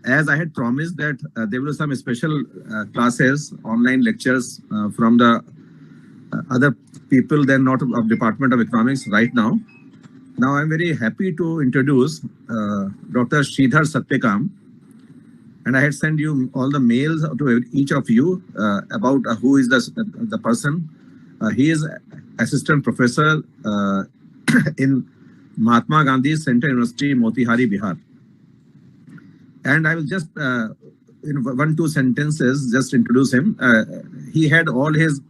as I had promised that there were some special classes, online lectures from the other people than not of Department of Economics right now. Now I'm very happy to introduce Dr. Sridhar Satyakam. And I had sent you all the mails to each of you about who is the person. He is assistant professor in Mahatma Gandhi Central University, Motihari, Bihar. And I will just, in 1-2 sentences, just introduce him. He had all his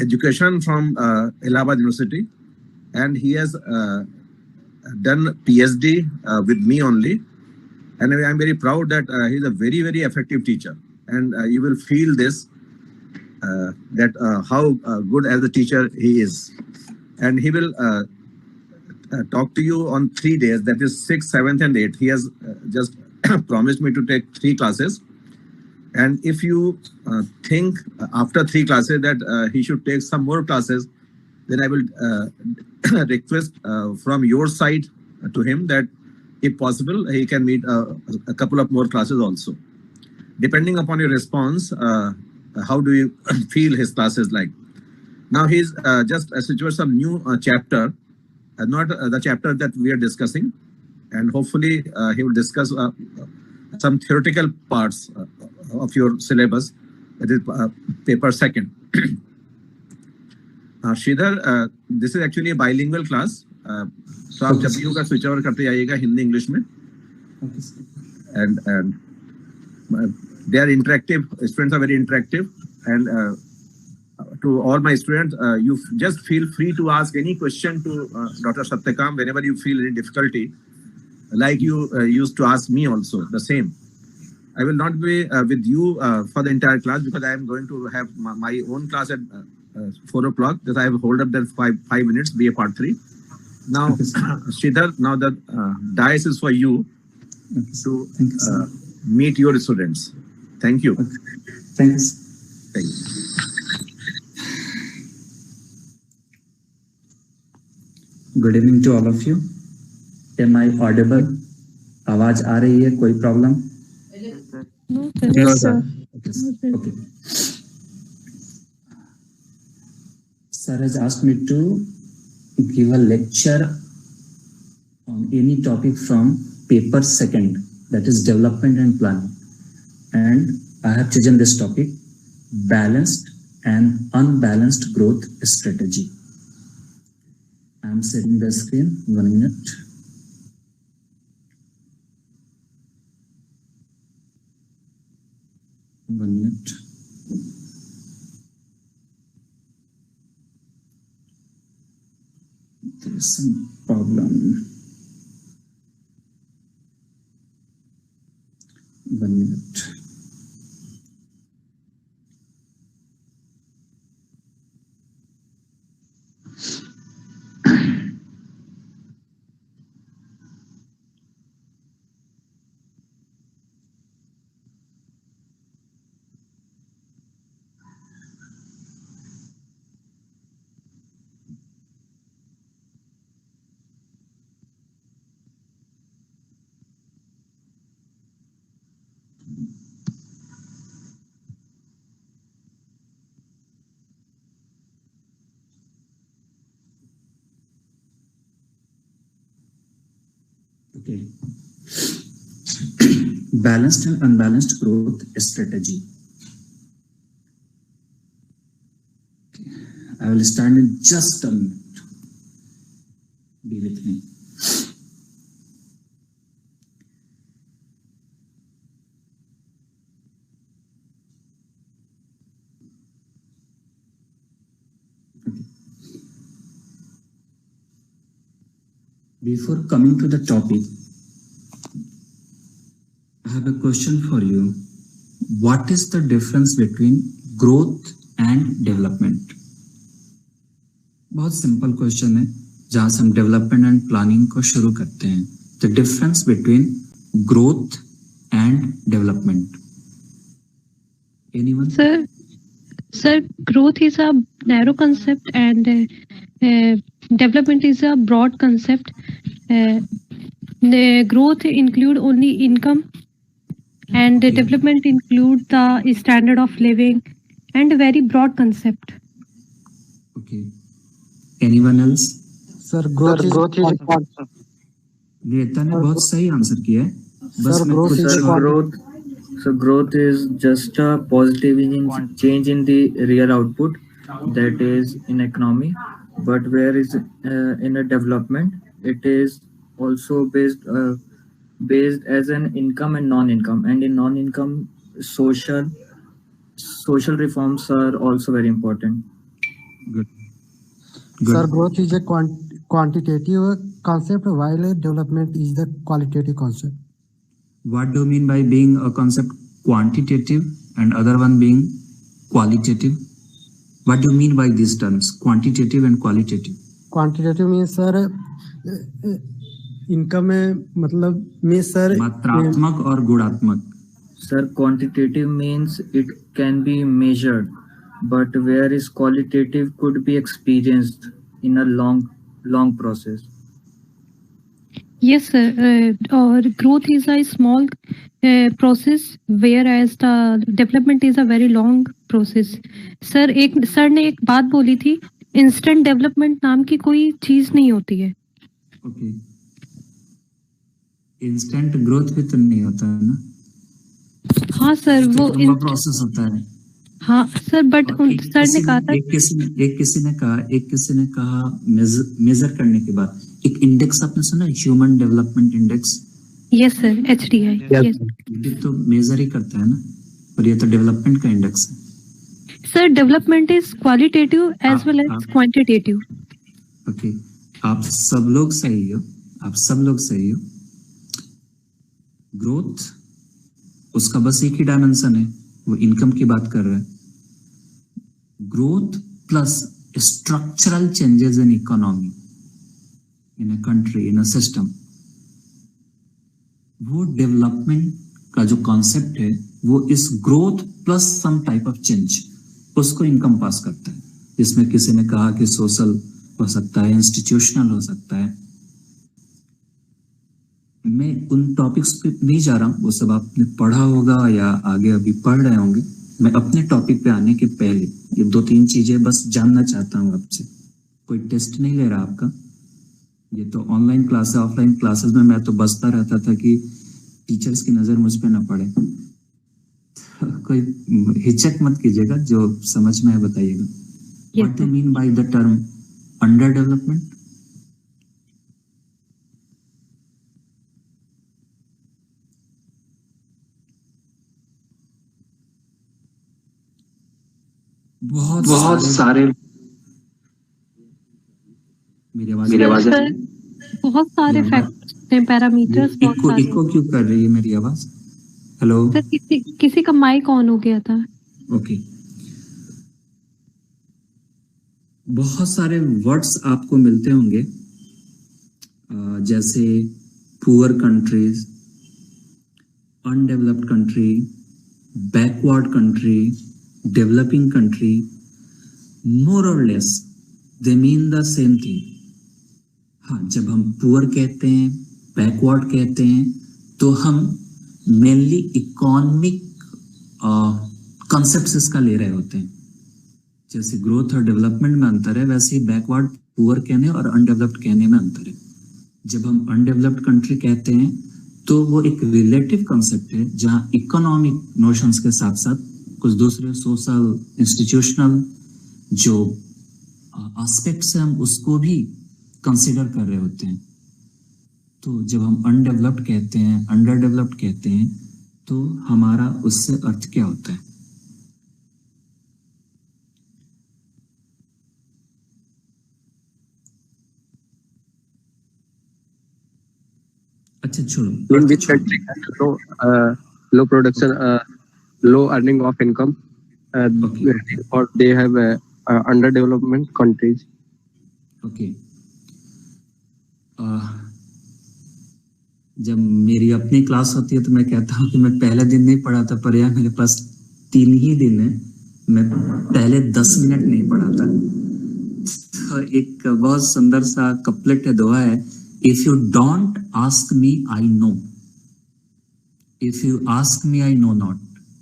education from Allahabad University, and he has done PhD with me only. And I'm very proud that he's a very, very effective teacher. And you will feel this, that how good as a teacher he is. And he will talk to you on 3 days, that is 6th, 7th, and 8th. He has just promised me to take 3 classes. And if you think after 3 classes that he should take some more classes, then I will request from your side to him that if possible, he can meet a couple of more classes also. Depending upon your response, how do you feel his classes like? Now he's just situated some new chapter, not the chapter that we are discussing. And hopefully he will discuss some theoretical parts of your syllabus, that is paper 2nd. Sridhar, this is actually a bilingual class. So आप जब भी होगा switch over करते जाइएगा Hindi English में. And they are interactive. Students are very interactive, and to all my students, you just feel free to ask any question to Dr. Satyakam whenever you feel any difficulty, like you used to ask me also the same. I will not be with you for the entire class because I am going to have my own class at 4 o'clock. That I have hold up that 5 minutes, be a part 3. Now, Sridhar, now the dais is for you to meet your students. Thank you. Thanks. Thank you. Good evening to all of you. Am I audible? आवाज आ रही है? कोई problem? No, sir. Okay. Sir has asked me to give a lecture on any topic from paper 2nd, that is development and planning. And I have chosen this topic, balanced and unbalanced growth strategy. I am setting the screen, 1 minute. There is some problem. 1 minute. Okay. Balanced and unbalanced growth strategy. Okay. I will start in just a minute. Be with me. Okay. Before coming to the topic, I have a question for you. What is the difference between growth and development? बहुत simple question है जहां से हम development and planning को शुरू करते हैं. The difference between growth and development. Anyone? Sir, growth is a narrow concept and development is a broad concept. The growth include only income and Okay. development include the standard of living and a very broad concept. Okay. Anyone else? Sir, growth is नेता ने बहुत सही answer किया है, बस Sir, मैं growth कुछ is Growth is just a positive change in the real output, that is in economy. But where is in a development, it is also based as an income and non-income. And in non-income, social reforms are also very important. good. Sir, growth is a quantitative concept while development is the qualitative concept. What do you mean by being a concept quantitative and other one being qualitative? What do you mean by these terms, quantitative and qualitative? Quantitative means sir income में मतलब means sir मात्रात्मक और गुणात्मक. Sir, quantitative means it can be measured, but whereas qualitative could be experienced in a long process. Yes, sir. Or growth is a small process, whereas the development is a very long process. Sir ने एक बात बोली थी, instant development नाम की कोई चीज नहीं होती है. Okay. इंस्टेंट ग्रोथ भी तो नहीं होता है ना. हाँ सर, वो प्रोसेस होता है. हाँ सर, बट सर ने कहा था, एक किसी ने कहा मेजर करने के बाद एक इंडेक्स आपने सुना है, human development index. Yes sir, HDI. Yes, ये तो मेजर ही करता है ना, और ये तो डेवलपमेंट का इंडेक्स है. Sir development is qualitative as well as quantitative. Okay, आप सब लोग सही हो. ग्रोथ उसका बस एक ही डायमेंशन है, वो इनकम की बात कर रहा है. Growth plus structural changes in economy, in a country, in a system, वो डेवलपमेंट का जो कॉन्सेप्ट है वो इस growth plus some type of change उसको इनकम पास करता है. जिसमें किसी ने कहा कि सोशल हो सकता है, इंस्टीट्यूशनल हो सकता है. मैं उन टॉपिक्स पे नहीं जा रहा हूँ, वो सब आपने पढ़ा होगा या आगे अभी पढ़ रहे होंगे. मैं अपने टॉपिक पे आने के पहले ये 2-3 चीजें बस जानना चाहता हूँ आपसे. कोई टेस्ट नहीं ले रहा आपका, ये तो ऑनलाइन क्लास है. ऑफलाइन क्लासेस में मैं तो बसता रहता था कि टीचर्स की नजर मुझ पे ना पड़े. कोई हिचक मत कीजिएगा, जो समझ में है बताइएगा. What do mean by the term under development? बहुत सारे मेरी आवाज बहुत सारे फैक्टर्स हैं, पैरामीटर्स बहुत सारे. इको क्यों कर रही है मेरी आवाज? हेलो सर, किसी का माइक ऑन हो गया था. ओके. बहुत सारे वर्ड्स आपको मिलते होंगे, जैसे poor countries, undeveloped country, backward country, developing country. More और less they mean the same thing. हाँ, जब हम पुअर कहते हैं, बैकवर्ड कहते हैं, तो हम मेनली इकोनॉमिक कॉन्सेप्ट्स इसका ले रहे होते हैं. जैसे ग्रोथ और डेवलपमेंट में अंतर है, वैसे ही बैकवर्ड पुअर कहने और अनडेवलप्ड कहने में अंतर है. जब हम अनडेवलप्ड कंट्री कहते हैं तो वो एक रिलेटिव कॉन्सेप्ट है, जहां इकोनॉमिक नोशंस के साथ साथ कुछ दूसरे सोशल, इंस्टीट्यूशनल जो एस्पेक्ट्स हैं, हम उसको भी कंसीडर कर रहे होते हैं. तो जब हम अनडेवलप्ड कहते हैं, अंडर डेवलप्ड कहते हैं, तो हमारा उससे अर्थ क्या होता है? अच्छा छोड़ो. In which country has low production, low earning of income, or they have underdevelopment countries. Okay. जब मेरी अपनी क्लास होती है तो मैं कहता हूँ कि मैं पहले दिन नहीं पढ़ा था, पर यार मेरे पास 3 ही दिन है, मैं पहले 10 मिनट नहीं पढ़ा था. तो एक बहुत सुंदर सा कपलेट है, दोहा है, if you don't ask me I know. If you ask me I know not.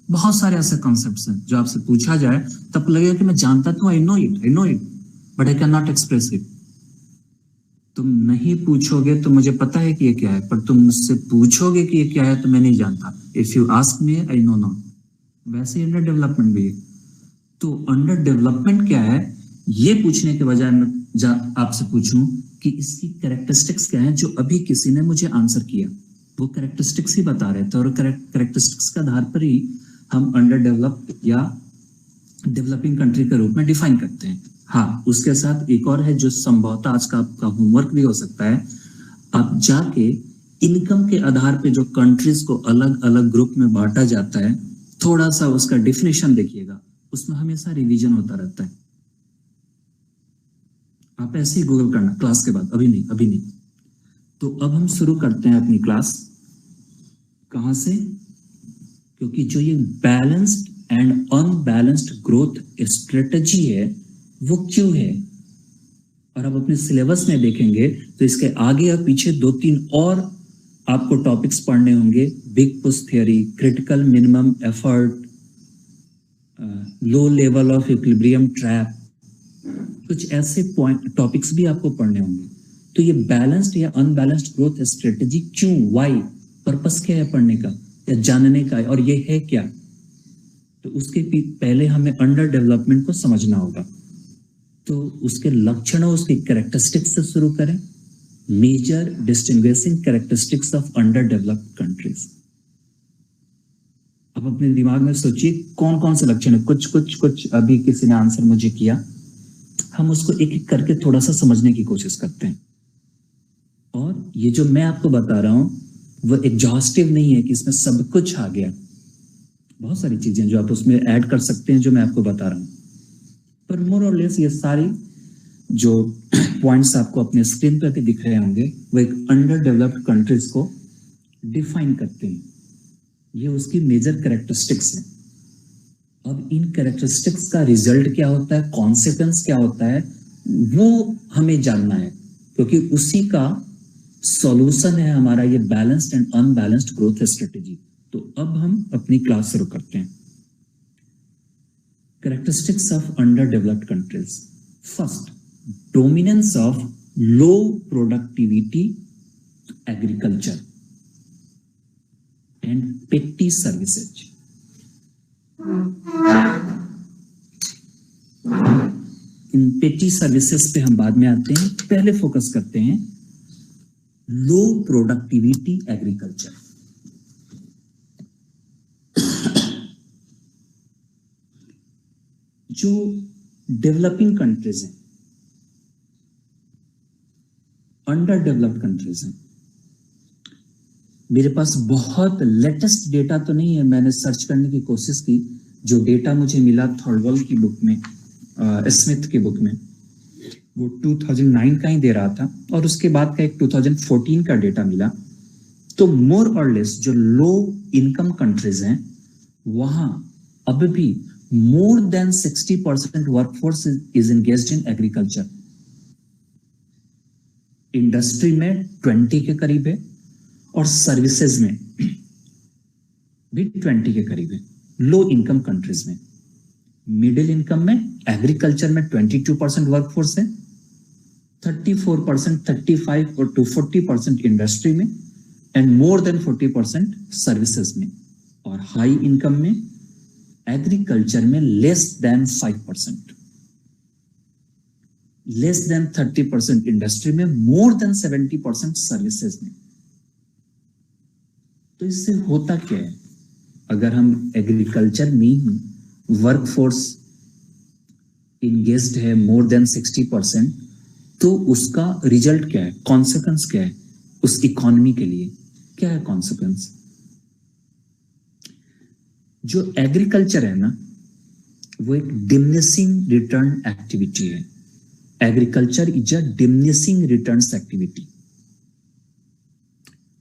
बहुत सारे ऐसे कॉन्सेप्ट्स हैं जो आपसे पूछा जाए तब लगेगा कि मैं जानता तो I know it but I can not express it. तुम नहीं पूछोगे तो मुझे पता है कि ये क्या है, पर तुम मुझसे पूछोगे कि ये क्या है तो मैं नहीं जानता। If you ask me I know not. वैसे अंडर डेवलपमेंट भी है। तो अंडर डेवलपमेंट क्या है ये पूछने के बजाय मैं आपसे पूछूं कि इसकी कैरेक्टरिस्टिक्स क्या है, जो अभी किसी ने मुझे आंसर किया वो कैरेक्टरिस्टिक्स ही बता रहे थे, और कैरेक्टरिस्टिक्स के आधार पर ही हम अंडर डेवलप्ड या डेवलपिंग कंट्री के रूप में डिफाइन करते हैं। हाँ, उसके साथ एक और है जो संभवतः आज का आपका होमवर्क भी हो सकता है। आप जाके इनकम के आधार पे जो कंट्रीज को अलग अलग ग्रुप में बांटा जाता है, थोड़ा सा उसका डेफिनेशन देखिएगा, उसमें हमेशा रिवीजन होता रहता है। आप ऐसे ही गूगल करना क्लास के बाद, अभी नहीं। तो अब हम शुरू करते हैं अपनी क्लास। कहां से? क्योंकि जो ये balanced and unbalanced growth strategy है वो क्यों है, और अब अपने सिलेबस में देखेंगे तो इसके आगे और पीछे 2-3 और आपको टॉपिक्स पढ़ने होंगे। Big push theory, critical minimum effort, low level of equilibrium trap, कुछ ऐसे पॉइंट टॉपिक्स भी आपको पढ़ने होंगे। तो ये बैलेंस्ड या अनबैलेंस्ड ग्रोथ स्ट्रेटजी क्यों, व्हाई, पर्पस क्या है पढ़ने का या जानने का, और ये है क्या? तो उसके पहले हमें अंडर डेवलपमेंट को समझना होगा। तो उसके लक्षणों, उसकी कैरेक्टरिस्टिक्स से शुरू करें। Major distinguishing characteristics of under developed countries. अब अपने दिमाग में सोचिए कौन कौन से लक्षण है। कुछ अभी किसी ने आंसर मुझे किया, हम उसको एक एक करके थोड़ा सा समझने की कोशिश करते हैं। और ये जो मैं आपको बता रहा हूं वो एग्जॉस्टिव नहीं है कि इसमें सब कुछ आ गया। बहुत सारी चीजें जो आप उसमें ऐड कर सकते हैं जो मैं आपको बता रहा हूं, पर मोर और लेस ये सारी जो पॉइंट्स आपको अपने स्क्रीन पर भी दिख रहे होंगे वो एक अंडर डेवलप्ड कंट्रीज को डिफाइन करते हैं। ये उसकी मेजर कैरेक्टरिस्टिक्स है। अब इन कैरेक्टरिस्टिक्स का रिजल्ट क्या होता है, कॉन्सिक्वेंस क्या होता है, वो हमें जानना है, क्योंकि उसी का सॉल्यूशन है हमारा ये balanced and unbalanced growth strategy. तो अब हम अपनी क्लास शुरू करते हैं। Characteristics of under developed countries. First, dominance of low productivity agriculture and petty services. In petty services पे हम बाद में आते हैं, पहले फोकस करते हैं लो प्रोडक्टिविटी एग्रीकल्चर। जो डेवलपिंग कंट्रीज हैं, अंडर डेवलप्ड कंट्रीज हैं, मेरे पास बहुत लेटेस्ट डेटा तो नहीं है, मैंने सर्च करने की कोशिश की। जो डेटा मुझे मिला थॉर्डवेल की बुक में, स्मिथ की बुक में, वो 2009 का ही दे रहा था, और उसके बाद का एक 2014 का डेटा मिला। तो मोर और लेस जो लो इनकम कंट्रीज हैं वहां अब भी more than 60% workforce is engaged in agriculture. Industry में 20 के करीब है और सर्विसेज में भी 20 के करीब है। लो इनकम कंट्रीज में, मिडिल इनकम में एग्रीकल्चर में 22% वर्कफोर्स है, 34%, 35 और 40% इंडस्ट्री में, एंड मोर देन 40% सर्विसेज में। और हाई इनकम में एग्रीकल्चर में less than 5%, less than 30% industry में, मोर देन 70% सर्विसेज में। तो इससे होता क्या है, अगर हम एग्रीकल्चर में वर्कफोर्स इंगेज्ड है मोर देन 60%, तो उसका रिजल्ट क्या है, कॉन्सिक्वेंस क्या है उस इकोनॉमी के लिए, क्या है कॉन्सिक्वेंस? जो एग्रीकल्चर है ना, वो एक डिमिनिशिंग रिटर्न एक्टिविटी है। Agriculture is a diminishing returns activity.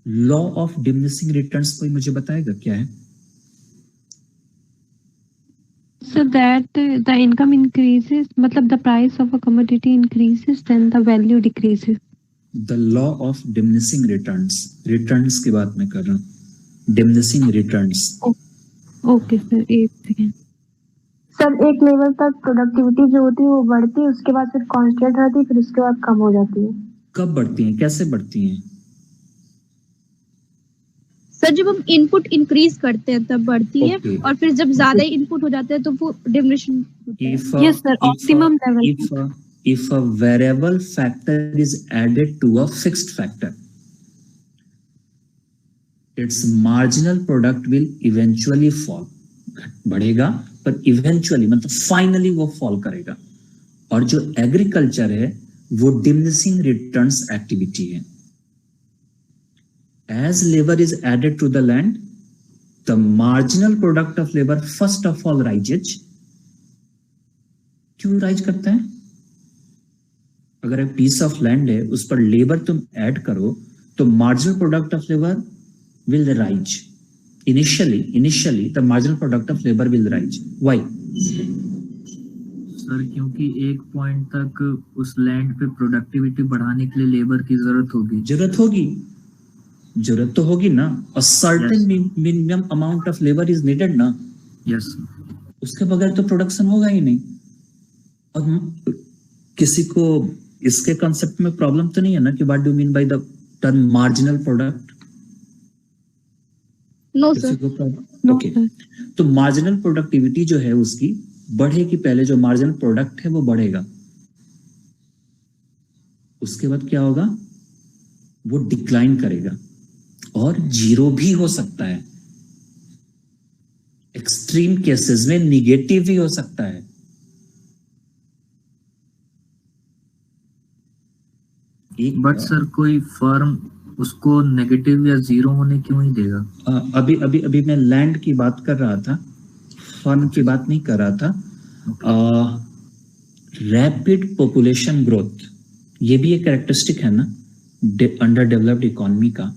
Law of diminishing returns कोई मुझे बताएगा क्या है? So that the income increases, मतलब the price of a commodity increases, then the value decreases. The law of diminishing returns, returns की बात मैं कर रहा हूं। diminishing returns. ओके सर, एक सेकेंड। सर एक लेवल तक प्रोडक्टिविटी जो होती है वो बढ़ती है, उसके बाद फिर कांस्टेंट रहती है, फिर उसके बाद कम हो जाती है। कब बढ़ती हैं, कैसे बढ़ती हैं? सर जब हम इनपुट इंक्रीज करते हैं तब बढ़ती है, Okay. और फिर जब ज्यादा इनपुट हो जाता है तो वो डिमिनिशन होता है। Yes, sir, optimum level. If a variable factor is added to a fixed factor, its marginal product will eventually fall. बढ़ेगा पर eventually मतलब finally वो fall करेगा। और जो एग्रीकल्चर है वो diminishing returns activity है। As labor is added to the land, the marginal product of labor first of all rises. क्यों राइज करता है? अगर एक पीस ऑफ लैंड है उस पर लेबर तुम ऐड करो तो marginal product of labour will rise. Initially the marginal product of labour will rise. Why? Sir क्योंकि एक पॉइंट तक उस लैंड पे प्रोडक्टिविटी बढ़ाने के लिए लेबर की जरूरत तो होगी ना। A certain minimum amount of labour is needed ना। यस, उसके बगैर तो प्रोडक्शन होगा ही नहीं। और किसी को इसके कॉन्सेप्ट में प्रॉब्लम तो नहीं है ना कि what do mean by the term marginal product? No किसी सर। को प्रॉब्लम? No, okay, sir. तो मार्जिनल प्रोडक्टिविटी जो है उसकी बढ़ेगी, पहले जो मार्जिनल प्रोडक्ट है वो बढ़ेगा, उसके बाद क्या होगा? वो डिक्लाइन करेगा और जीरो भी हो सकता है। एक्सट्रीम केसेस में निगेटिव भी हो सकता है। बट सर कोई फर्म उसको नेगेटिव या जीरो होने क्यों ही देगा? अभी मैं लैंड की बात कर रहा था, फर्म की बात नहीं कर रहा था। रैपिड पॉपुलेशन ग्रोथ ये भी एक कैरेक्टरिस्टिक है ना अंडर डेवलप्ड इकोनॉमी का।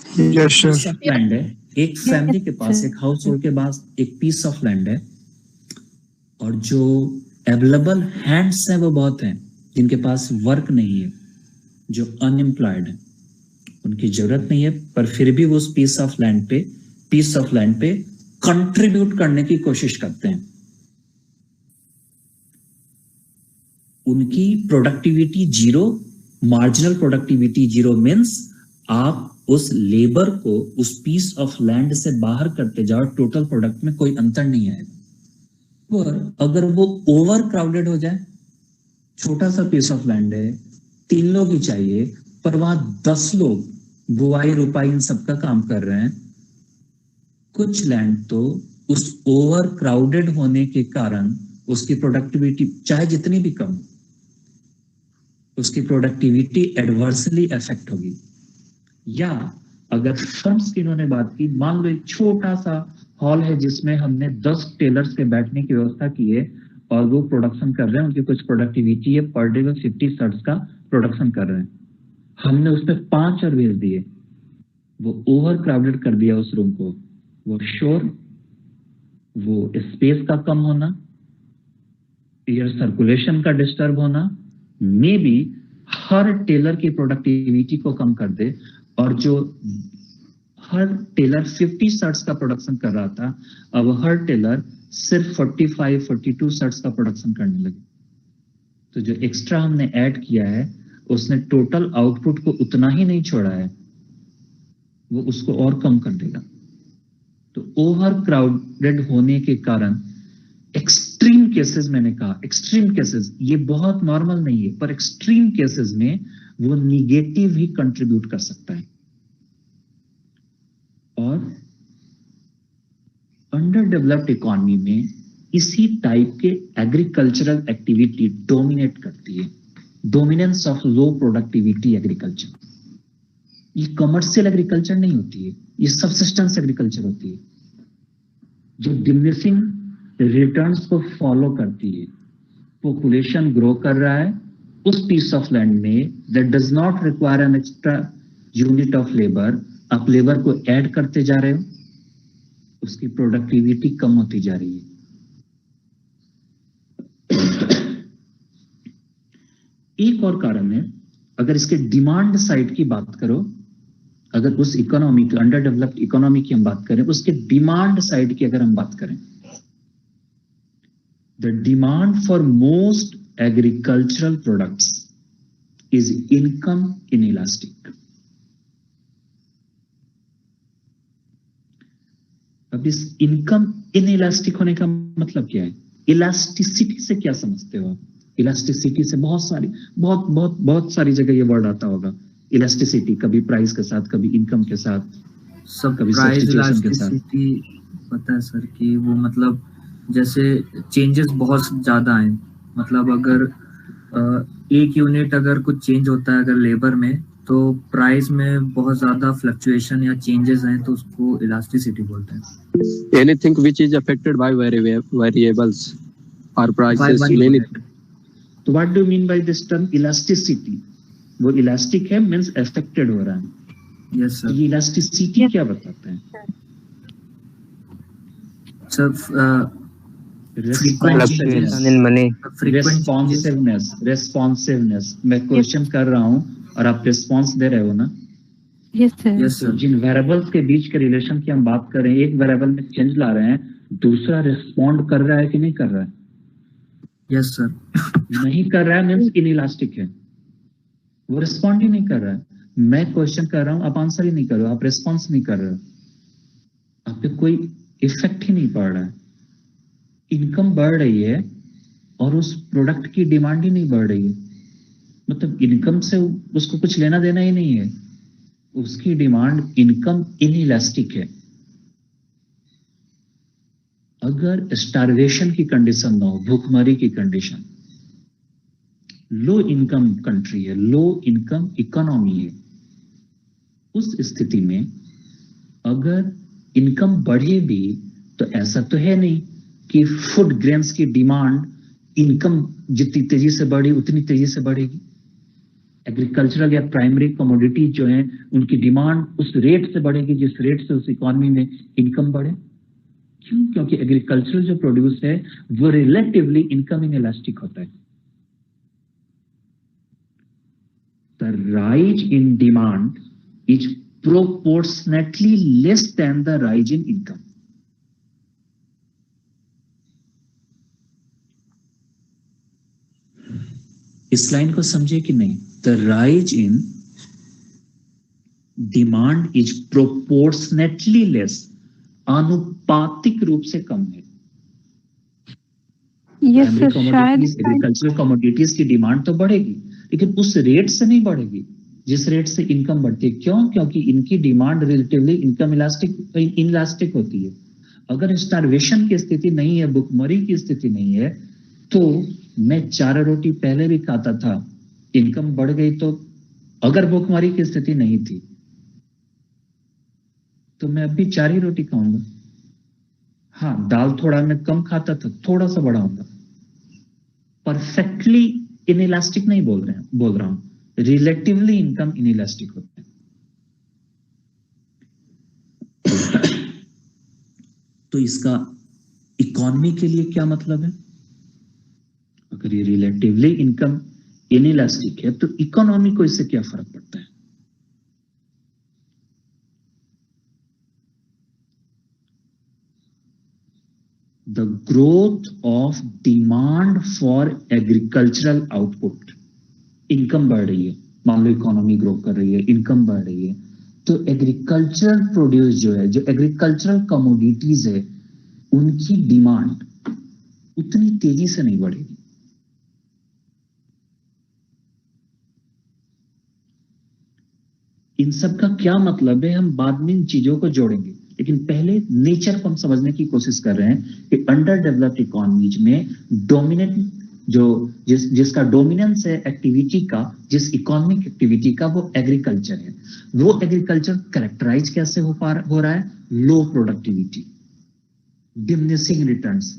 Yes, sir. लैंड है, एक फैमिली के पास, एक हाउस होल्ड के पास एक पीस ऑफ लैंड है, और जो अवेलेबल हैंड्स हैं वो बहुत हैं, जिनके पास वर्क नहीं है, जो अनएम्प्लॉयड है, उनकी जरूरत नहीं है, पर फिर भी वो उस पीस ऑफ लैंड पे कंट्रीब्यूट करने की कोशिश करते हैं। उनकी productivity zero, marginal productivity zero means आप उस लेबर को उस पीस ऑफ लैंड से बाहर करते जाओ, टोटल प्रोडक्ट में कोई अंतर नहीं आएगा। पर अगर वो ओवर क्राउडेड हो जाए, छोटा सा पीस ऑफ लैंड है, 3 लोग ही चाहिए, पर वहां 10 लोग बुआई रुपाई इन सबका काम कर रहे हैं, कुछ लैंड तो उस ओवर क्राउडेड होने के कारण उसकी प्रोडक्टिविटी चाहे जितनी भी कम, उसकी प्रोडक्टिविटी एडवर्सली अफेक्ट होगी। या अगर फर्म्स की इन्होंने बात की, मान लो एक छोटा सा हॉल है जिसमें हमने 10 टेलर्स के बैठने की व्यवस्था की है और वो प्रोडक्शन कर रहे हैं, उनकी कुछ प्रोडक्टिविटी है, पर डे वो 50 शर्ट्स का प्रोडक्शन कर रहे हैं, हमने उसमें 5 और भेज दिए, वो ओवर क्राउडेड कर दिया उस रूम को। वो शोर, वो स्पेस का कम होना, एयर सर्कुलेशन का डिस्टर्ब होना, मे बी हर टेलर की प्रोडक्टिविटी को कम कर दे, और जो हर टेलर 50 शर्ट्स का प्रोडक्शन कर रहा था, अब हर टेलर सिर्फ 45-42 शर्ट्स का प्रोडक्शन करने लगे। तो जो एक्स्ट्रा हमने ऐड किया है उसने टोटल आउटपुट को उतना ही नहीं छोड़ा है, वो उसको और कम कर देगा। तो ओवर क्राउडेड होने के कारण एक्सट्रीम केसेस, मैंने कहा एक्सट्रीम केसेस, ये बहुत नॉर्मल नहीं है, पर एक्सट्रीम केसेस में वो निगेटिव ही कंट्रीब्यूट कर सकता है। और अंडर डेवलप्ड इकोनॉमी में इसी टाइप के एग्रीकल्चरल एक्टिविटी डोमिनेट करती है। Dominance of low productivity agriculture, ये कमर्शियल एग्रीकल्चर नहीं होती है, ये सबसिस्टेंस एग्रीकल्चर होती है, जो डिमिनिशिंग रिटर्न्स को फॉलो करती है। पॉपुलेशन ग्रो कर रहा है उस पीस ऑफ लैंड में that does not require an extra unit of labour, आप लेबर को ऐड करते जा रहे हो, उसकी प्रोडक्टिविटी कम होती जा रही है। एक और कारण है, अगर इसके डिमांड साइड की बात करो अगर उस इकोनॉमी की, अंडर डेवलप्ड इकोनॉमी की हम बात करें, उसके डिमांड साइड की अगर हम बात करें, the demand for most agricultural products is income inelastic. अब इस इनकम इनइलास्टिक होने का मतलब क्या है? इलास्टिसिटी से क्या समझते हो आप? इलास्टिसिटी से बहुत सारी जगह ये वर्ड आता होगा। इलास्टिसिटी कभी प्राइस के साथ, कभी इनकम के साथ, सब कभी प्राइस substitution के साथ। इलास्टिसिटी पता है सर कि वो मतलब जैसे चेंजेस बहुत ज्यादा हैं, मतलब अगर एक यूनिट अगर कुछ चेंज होता है अगर लेबर में, तो प्राइस में बहुत ज्यादा फ्लक्चुएशन या चेंजेस हैं तो उसको इलास्टिसिटी बोलते हैं। Anything which is affected by variables or By prices, money many बोलते हैं। तो what do mean by this term elasticity? वो इलास्टिक है मींस अफेक्टेड हो रहा है। Yes sir. ये इलास्टिसिटी क्या बताता है? Sir fluctuation in money. Responsiveness. मैं क्वेश्चन कर रहा हूं और आप रिस्पॉन्स दे रहे हो ना? Yes sir. Yes sir. जिन वेरिएबल्स के बीच के रिलेशन की हम बात कर रहे हैं, एक वेरिएबल में चेंज ला रहे हैं, दूसरा रिस्पॉन्ड कर रहा है कि नहीं कर रहा है? Yes sir. नहीं कर रहा है मींस इनइलास्टिक है। वो रिस्पॉन्ड ही नहीं कर रहा है। मैं क्वेश्चन कर रहा हूं, आप आंसर ही नहीं कर रहे हो, आप रिस्पॉन्स नहीं कर रहे हो, आप पे कोई इफेक्ट ही नहीं पड़ रहा है। इनकम बढ़ रही है और उस प्रोडक्ट की डिमांड ही नहीं बढ़ रही है, मतलब इनकम से उसको कुछ लेना देना ही नहीं है, उसकी डिमांड इनकम इनइलास्टिक है। अगर स्टारवेशन की कंडीशन ना हो, भूखमरी की कंडीशन, लो इनकम कंट्री है, लो इनकम इकोनॉमी है, उस स्थिति में अगर इनकम बढ़े भी तो ऐसा तो है नहीं कि फूड ग्रेन्स की डिमांड इनकम जितनी तेजी से बढ़ी उतनी तेजी से बढ़ेगी। एग्रीकल्चरल या प्राइमरी कमोडिटी जो है उनकी डिमांड उस रेट से बढ़ेगी जिस रेट से उस इकोनॉमी में इनकम बढ़े। क्यों? क्योंकि एग्रीकल्चरल जो प्रोड्यूस है वो रिलेटिवली इनकम इनइलास्टिक होता है। The rise in demand is proportionately less than the rise in income. इस लाइन को समझे कि नहीं? The rise in demand is proportionately less, आनुपातिक रूप से कम है। Yes sir. शायद एग्रीकल्चरल कमोडिटीज की डिमांड तो बढ़ेगी लेकिन उस रेट से नहीं बढ़ेगी जिस रेट से इनकम बढ़ती है। क्यों? क्योंकि इनकी डिमांड रिलेटिवली इनकम इनइलास्टिक होती है। अगर स्टारवेशन की स्थिति नहीं है, भुखमरी की स्थिति नहीं है, तो मैं 4 रोटी पहले भी खाता था, इनकम बढ़ गई तो अगर भुखमरी की स्थिति नहीं थी तो मैं अब भी 4 ही रोटी खाऊंगा। हाँ, दाल थोड़ा मैं कम खाता था, थोड़ा सा बढ़ाऊंगा। परफेक्टली इनइलास्टिक नहीं बोल रहा हूं, रिलेटिवली इनकम इनइलास्टिक होता है। तो इसका इकोनॉमी के लिए क्या मतलब है? अगर ये रिलेटिवली इनकम इनइलास्टिक है तो इकोनॉमी को इससे क्या फर्क पड़ता है? The growth of demand for agricultural output, income बढ़ रही है, मान लो इकोनॉमी ग्रो कर रही है, इनकम बढ़ रही है, तो एग्रीकल्चरल प्रोड्यूस जो है, जो एग्रीकल्चरल कमोडिटीज है, उनकी डिमांड उतनी तेजी से नहीं बढ़ेगी। इन सब का क्या मतलब है हम बाद में इन चीजों को जोड़ेंगे, लेकिन पहले नेचर को हम समझने की कोशिश कर रहे हैं कि अंडर डेवलप्ड इकोनॉमीज में डोमिनेंट जो जिसका डोमिनेंस है एक्टिविटी का, जिस इकोनॉमिक एक्टिविटी का, वो एग्रीकल्चर है। वो एग्रीकल्चर कैरेक्टराइज कैसे हो रहा है? Low productivity, diminishing returns.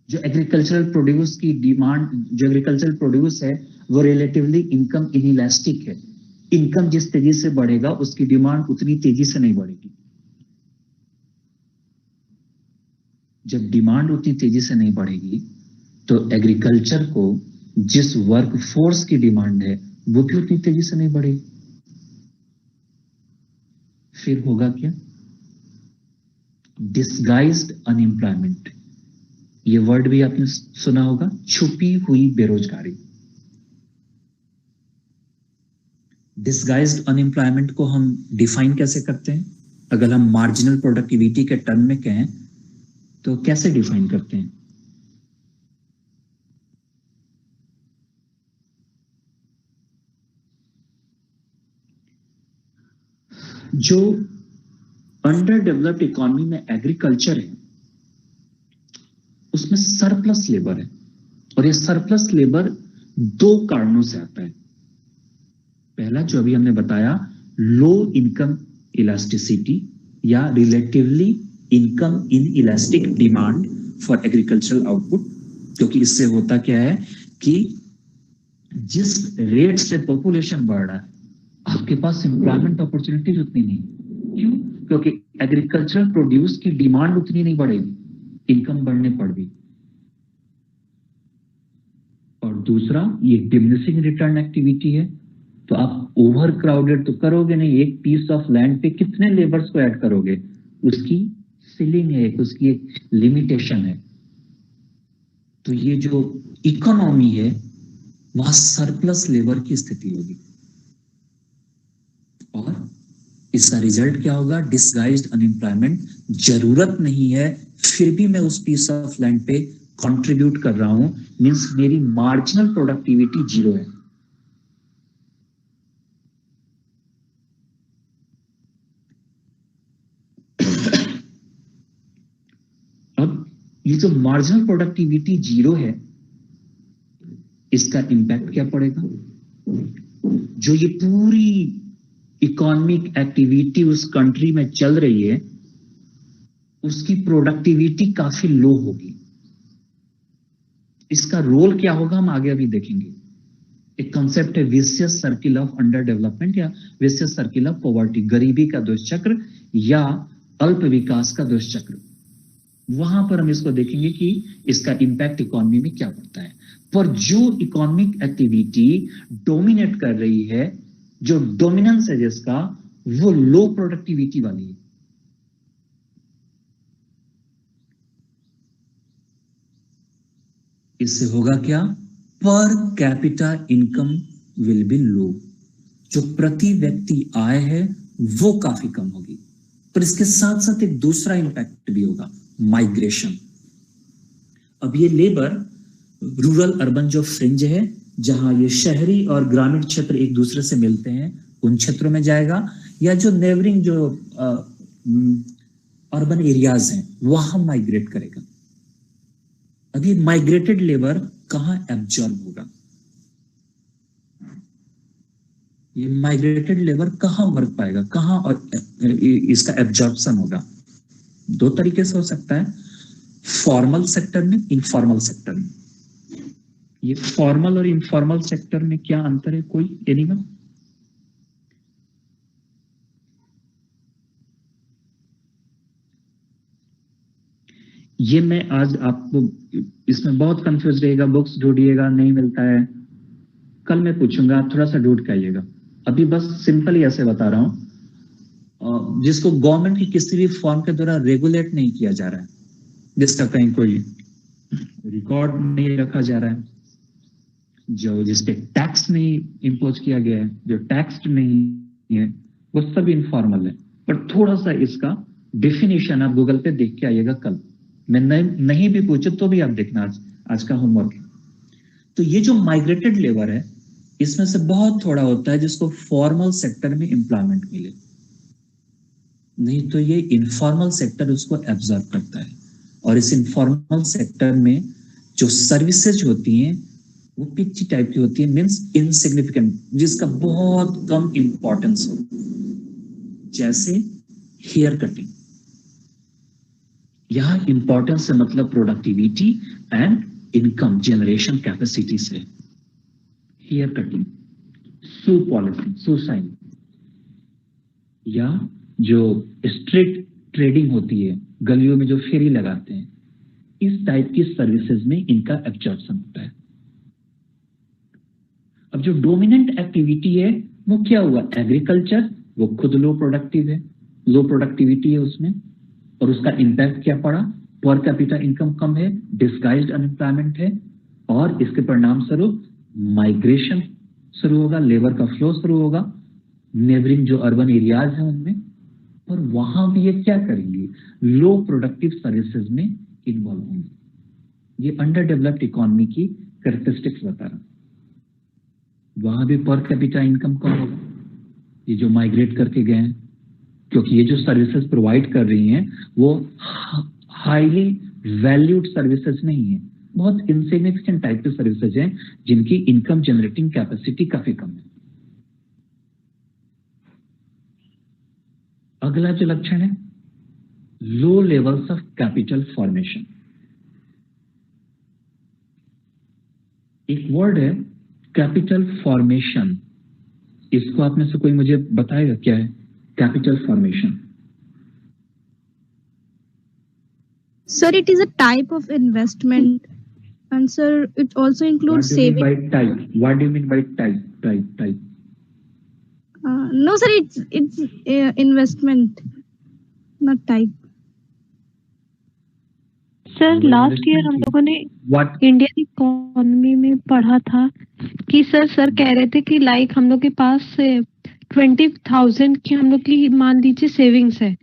जो एग्रीकल्चरल प्रोड्यूस की डिमांड, जो एग्रीकल्चरल प्रोड्यूस है वो रिलेटिवली इनकम इनइलास्टिक है। इनकम जिस तेजी से बढ़ेगा उसकी डिमांड उतनी तेजी से नहीं बढ़ेगी। जब डिमांड उतनी तेजी से नहीं बढ़ेगी तो एग्रीकल्चर को जिस वर्क फोर्स की डिमांड है वो भी उतनी तेजी से नहीं बढ़ेगी। फिर होगा क्या? डिसगाइज्ड अनएम्प्लॉयमेंट, ये वर्ड भी आपने सुना होगा, छुपी हुई बेरोजगारी। डिसगाइज्ड अनएम्प्लॉयमेंट को हम डिफाइन कैसे करते हैं? अगर हम मार्जिनल प्रोडक्टिविटी के टर्म में कहें तो कैसे डिफाइन करते हैं? जो अंडर डेवलप्ड इकोनॉमी में एग्रीकल्चर है उसमें सरप्लस लेबर है, और ये सरप्लस लेबर दो कारणों से आता है। पहला जो अभी हमने बताया, लो इनकम इलास्टिसिटी या relatively income in elastic demand for agricultural output, क्योंकि इससे होता क्या है कि जिस रेट से पॉपुलेशन बढ़ रहा है आपके पास एम्प्लॉयमेंट अपॉर्चुनिटीज उतनी नहीं। क्यों? क्योंकि एग्रीकल्चरल प्रोड्यूस की डिमांड उतनी नहीं बढ़ेगी, इनकम बढ़ने पर भी। और दूसरा, ये डिमिनिशिंग रिटर्न एक्टिविटी है, तो आप ओवर क्राउडेड तो करोगे नहीं। एक पीस ऑफ लैंड पे कितने लेबर्स को ऐड करोगे? उसकी सीलिंग है, उसकी एक लिमिटेशन है। तो ये जो इकोनॉमी है वहां सरप्लस लेबर की स्थिति होगी, और इसका रिजल्ट क्या होगा? Disguised unemployment. जरूरत नहीं है फिर भी मैं उस पीस ऑफ लैंड पे कंट्रीब्यूट कर रहा हूं, मींस मेरी मार्जिनल प्रोडक्टिविटी जीरो है। अब ये जो मार्जिनल प्रोडक्टिविटी जीरो है, इसका इंपैक्ट क्या पड़ेगा? जो ये पूरी इकोनॉमिक एक्टिविटी उस कंट्री में चल रही है उसकी प्रोडक्टिविटी काफी लो होगी। इसका रोल क्या होगा हम आगे अभी देखेंगे। एक कॉन्सेप्ट है vicious circle of under development या विशियस सर्किल ऑफ पॉवर्टी, गरीबी का दुष्चक्र या अल्प विकास का दुष्चक्र। वहां पर हम इसको देखेंगे कि इसका इंपैक्ट इकोनॉमी में क्या पड़ता है। पर जो इकोनॉमिक एक्टिविटी डोमिनेट कर रही है, जो डोमिनेंस है जिसका, वो लो प्रोडक्टिविटी वाली है। इससे होगा क्या? Per capita income will be low, जो प्रति व्यक्ति आय है वो काफी कम होगी। पर इसके साथ साथ एक दूसरा इंपैक्ट भी होगा, माइग्रेशन। अब ये लेबर रूरल अर्बन जो फ्रिंज है, जहां ये शहरी और ग्रामीण क्षेत्र एक दूसरे से मिलते हैं, उन क्षेत्रों में जाएगा, या जो नेबरिंग जो अर्बन एरियाज हैं वहां माइग्रेट करेगा। अब ये माइग्रेटेड लेबर कहां एब्जॉर्ब होगा? ये माइग्रेटेड लेबर कहां वर्क पाएगा, कहां और इसका एब्जॉर्प्शन होगा? दो तरीके से हो सकता है, फॉर्मल सेक्टर में, इनफॉर्मल सेक्टर में। ये फॉर्मल और इनफॉर्मल सेक्टर में क्या अंतर है? कोई एनिमल? ये मैं आज आपको, इसमें बहुत कंफ्यूज रहेगा, बुक्स ढूंढिएगा नहीं मिलता है, कल मैं पूछूंगा, आप थोड़ा सा ढूंढ के आइएगा। अभी बस सिंपली ऐसे बता रहा हूं, जिसको गवर्नमेंट की किसी भी फॉर्म के द्वारा रेगुलेट नहीं किया जा रहा है, जिसका कहीं कोई रिकॉर्ड नहीं रखा जा रहा है, जो जिसपे टैक्स नहीं इम्पोज किया गया है, जो टैक्स्ड नहीं है, वो सब इनफॉर्मल है। पर थोड़ा सा इसका डेफिनेशन आप गूगल पे देख के आइएगा कल। मैं नहीं भी पूछे तो भी आप देखना, आज का होमवर्क है। तो ये जो माइग्रेटेड लेबर है, इसमें से बहुत थोड़ा होता है जिसको फॉर्मल सेक्टर में एम्प्लॉयमेंट मिले, नहीं तो ये इनफॉर्मल सेक्टर उसको एब्जॉर्ब करता है। और इस इनफॉर्मल सेक्टर में जो सर्विसेज होती हैं वो पिच्ची टाइप की होती है, मींस इनसिग्निफिकेंट, जिसका बहुत कम इंपॉर्टेंस हो, जैसे हेयर कटिंग। यहां इंपॉर्टेंस से मतलब productivity and income generation capacity से। हेयर कटिंग, शू पॉलिशिंग, शू शाइन, या जो स्ट्रीट ट्रेडिंग होती है, गलियों में जो फेरी लगाते हैं, इस टाइप की सर्विसेज में इनका एब्जॉर्प्शन होता है। अब जो डोमिनेंट एक्टिविटी है वो क्या हुआ? एग्रीकल्चर, वो खुद लो प्रोडक्टिव है, लो प्रोडक्टिविटी है उसमें, और उसका इम्पैक्ट क्या पड़ा, पर कैपिटा इनकम कम है, डिस्गाइज्ड अनएम्प्लॉयमेंट है, और इसके परिणाम स्वरूप माइग्रेशन शुरू होगा, लेबर का फ्लो शुरू होगा नेबरिंग जो अर्बन एरियाज हैं उनमें, और वहां भी ये क्या करेंगे, लो प्रोडक्टिव सर्विसेज में इन्वॉल्व होंगे। ये अंडर डेवलप्ड इकोनॉमी की कैरेक्टरिस्टिक्स बता रहा हूं। वहां भी पर कैपिटा इनकम कम होगा, ये जो माइग्रेट करके गए हैं, क्योंकि ये जो सर्विसेज प्रोवाइड कर रही हैं वो हाईली वैल्यूड सर्विसेज नहीं है, बहुत इनसिग्निफिकेंट टाइप के सर्विसेज हैं जिनकी इनकम जनरेटिंग कैपेसिटी काफी कम है। अगला जो लक्षण है, low levels of capital formation. एक वर्ड है कैपिटल फॉर्मेशन, इसको आप में से कोई मुझे बताएगा क्या है capital formation? Sir, it is a type of investment, and sir, it also includes saving. What do you mean by type? No, sir, it's investment, not type. Sir last year हम लोगों ने What? इंडियन इकोनॉमी में पढ़ा था कि sir कह रहे थे कि लाइक हम लोग के पास 20,000 की हम लोग की मान लीजिए सेविंग्स है,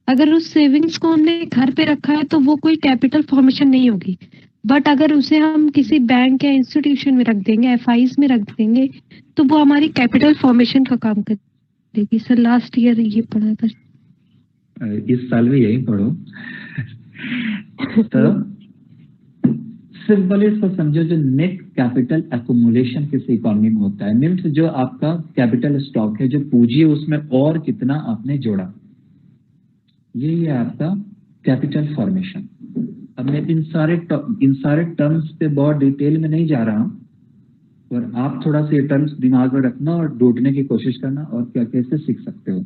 अगर उस सेविंग्स को हमने घर पे रखा है तो वो कोई कैपिटल फॉर्मेशन नहीं होगी, बट अगर उसे हम किसी बैंक या इंस्टीट्यूशन में रख देंगे, एफआईज में रख देंगे, तो वो हमारी कैपिटल फॉर्मेशन का काम करेगी। सर लास्ट ईयर ये पढ़ा था। इस साल भी यही पढ़ो। तो सिंपली इसको समझो, जो नेट कैपिटल एक्युमुलेशन किसी इकोनॉमी में होता है, मीन्स जो आपका कैपिटल स्टॉक है, जो पूंजी है, उसमें और कितना आपने जोड़ा, यही है आपका कैपिटल फॉर्मेशन। अब मैं इन सारे टर्म्स पे बहुत डिटेल में नहीं जा रहा हूं, पर आप थोड़ा सा ये टर्म्स दिमाग में रखना और ढूंढने की कोशिश करना और क्या कैसे सीख सकते हो।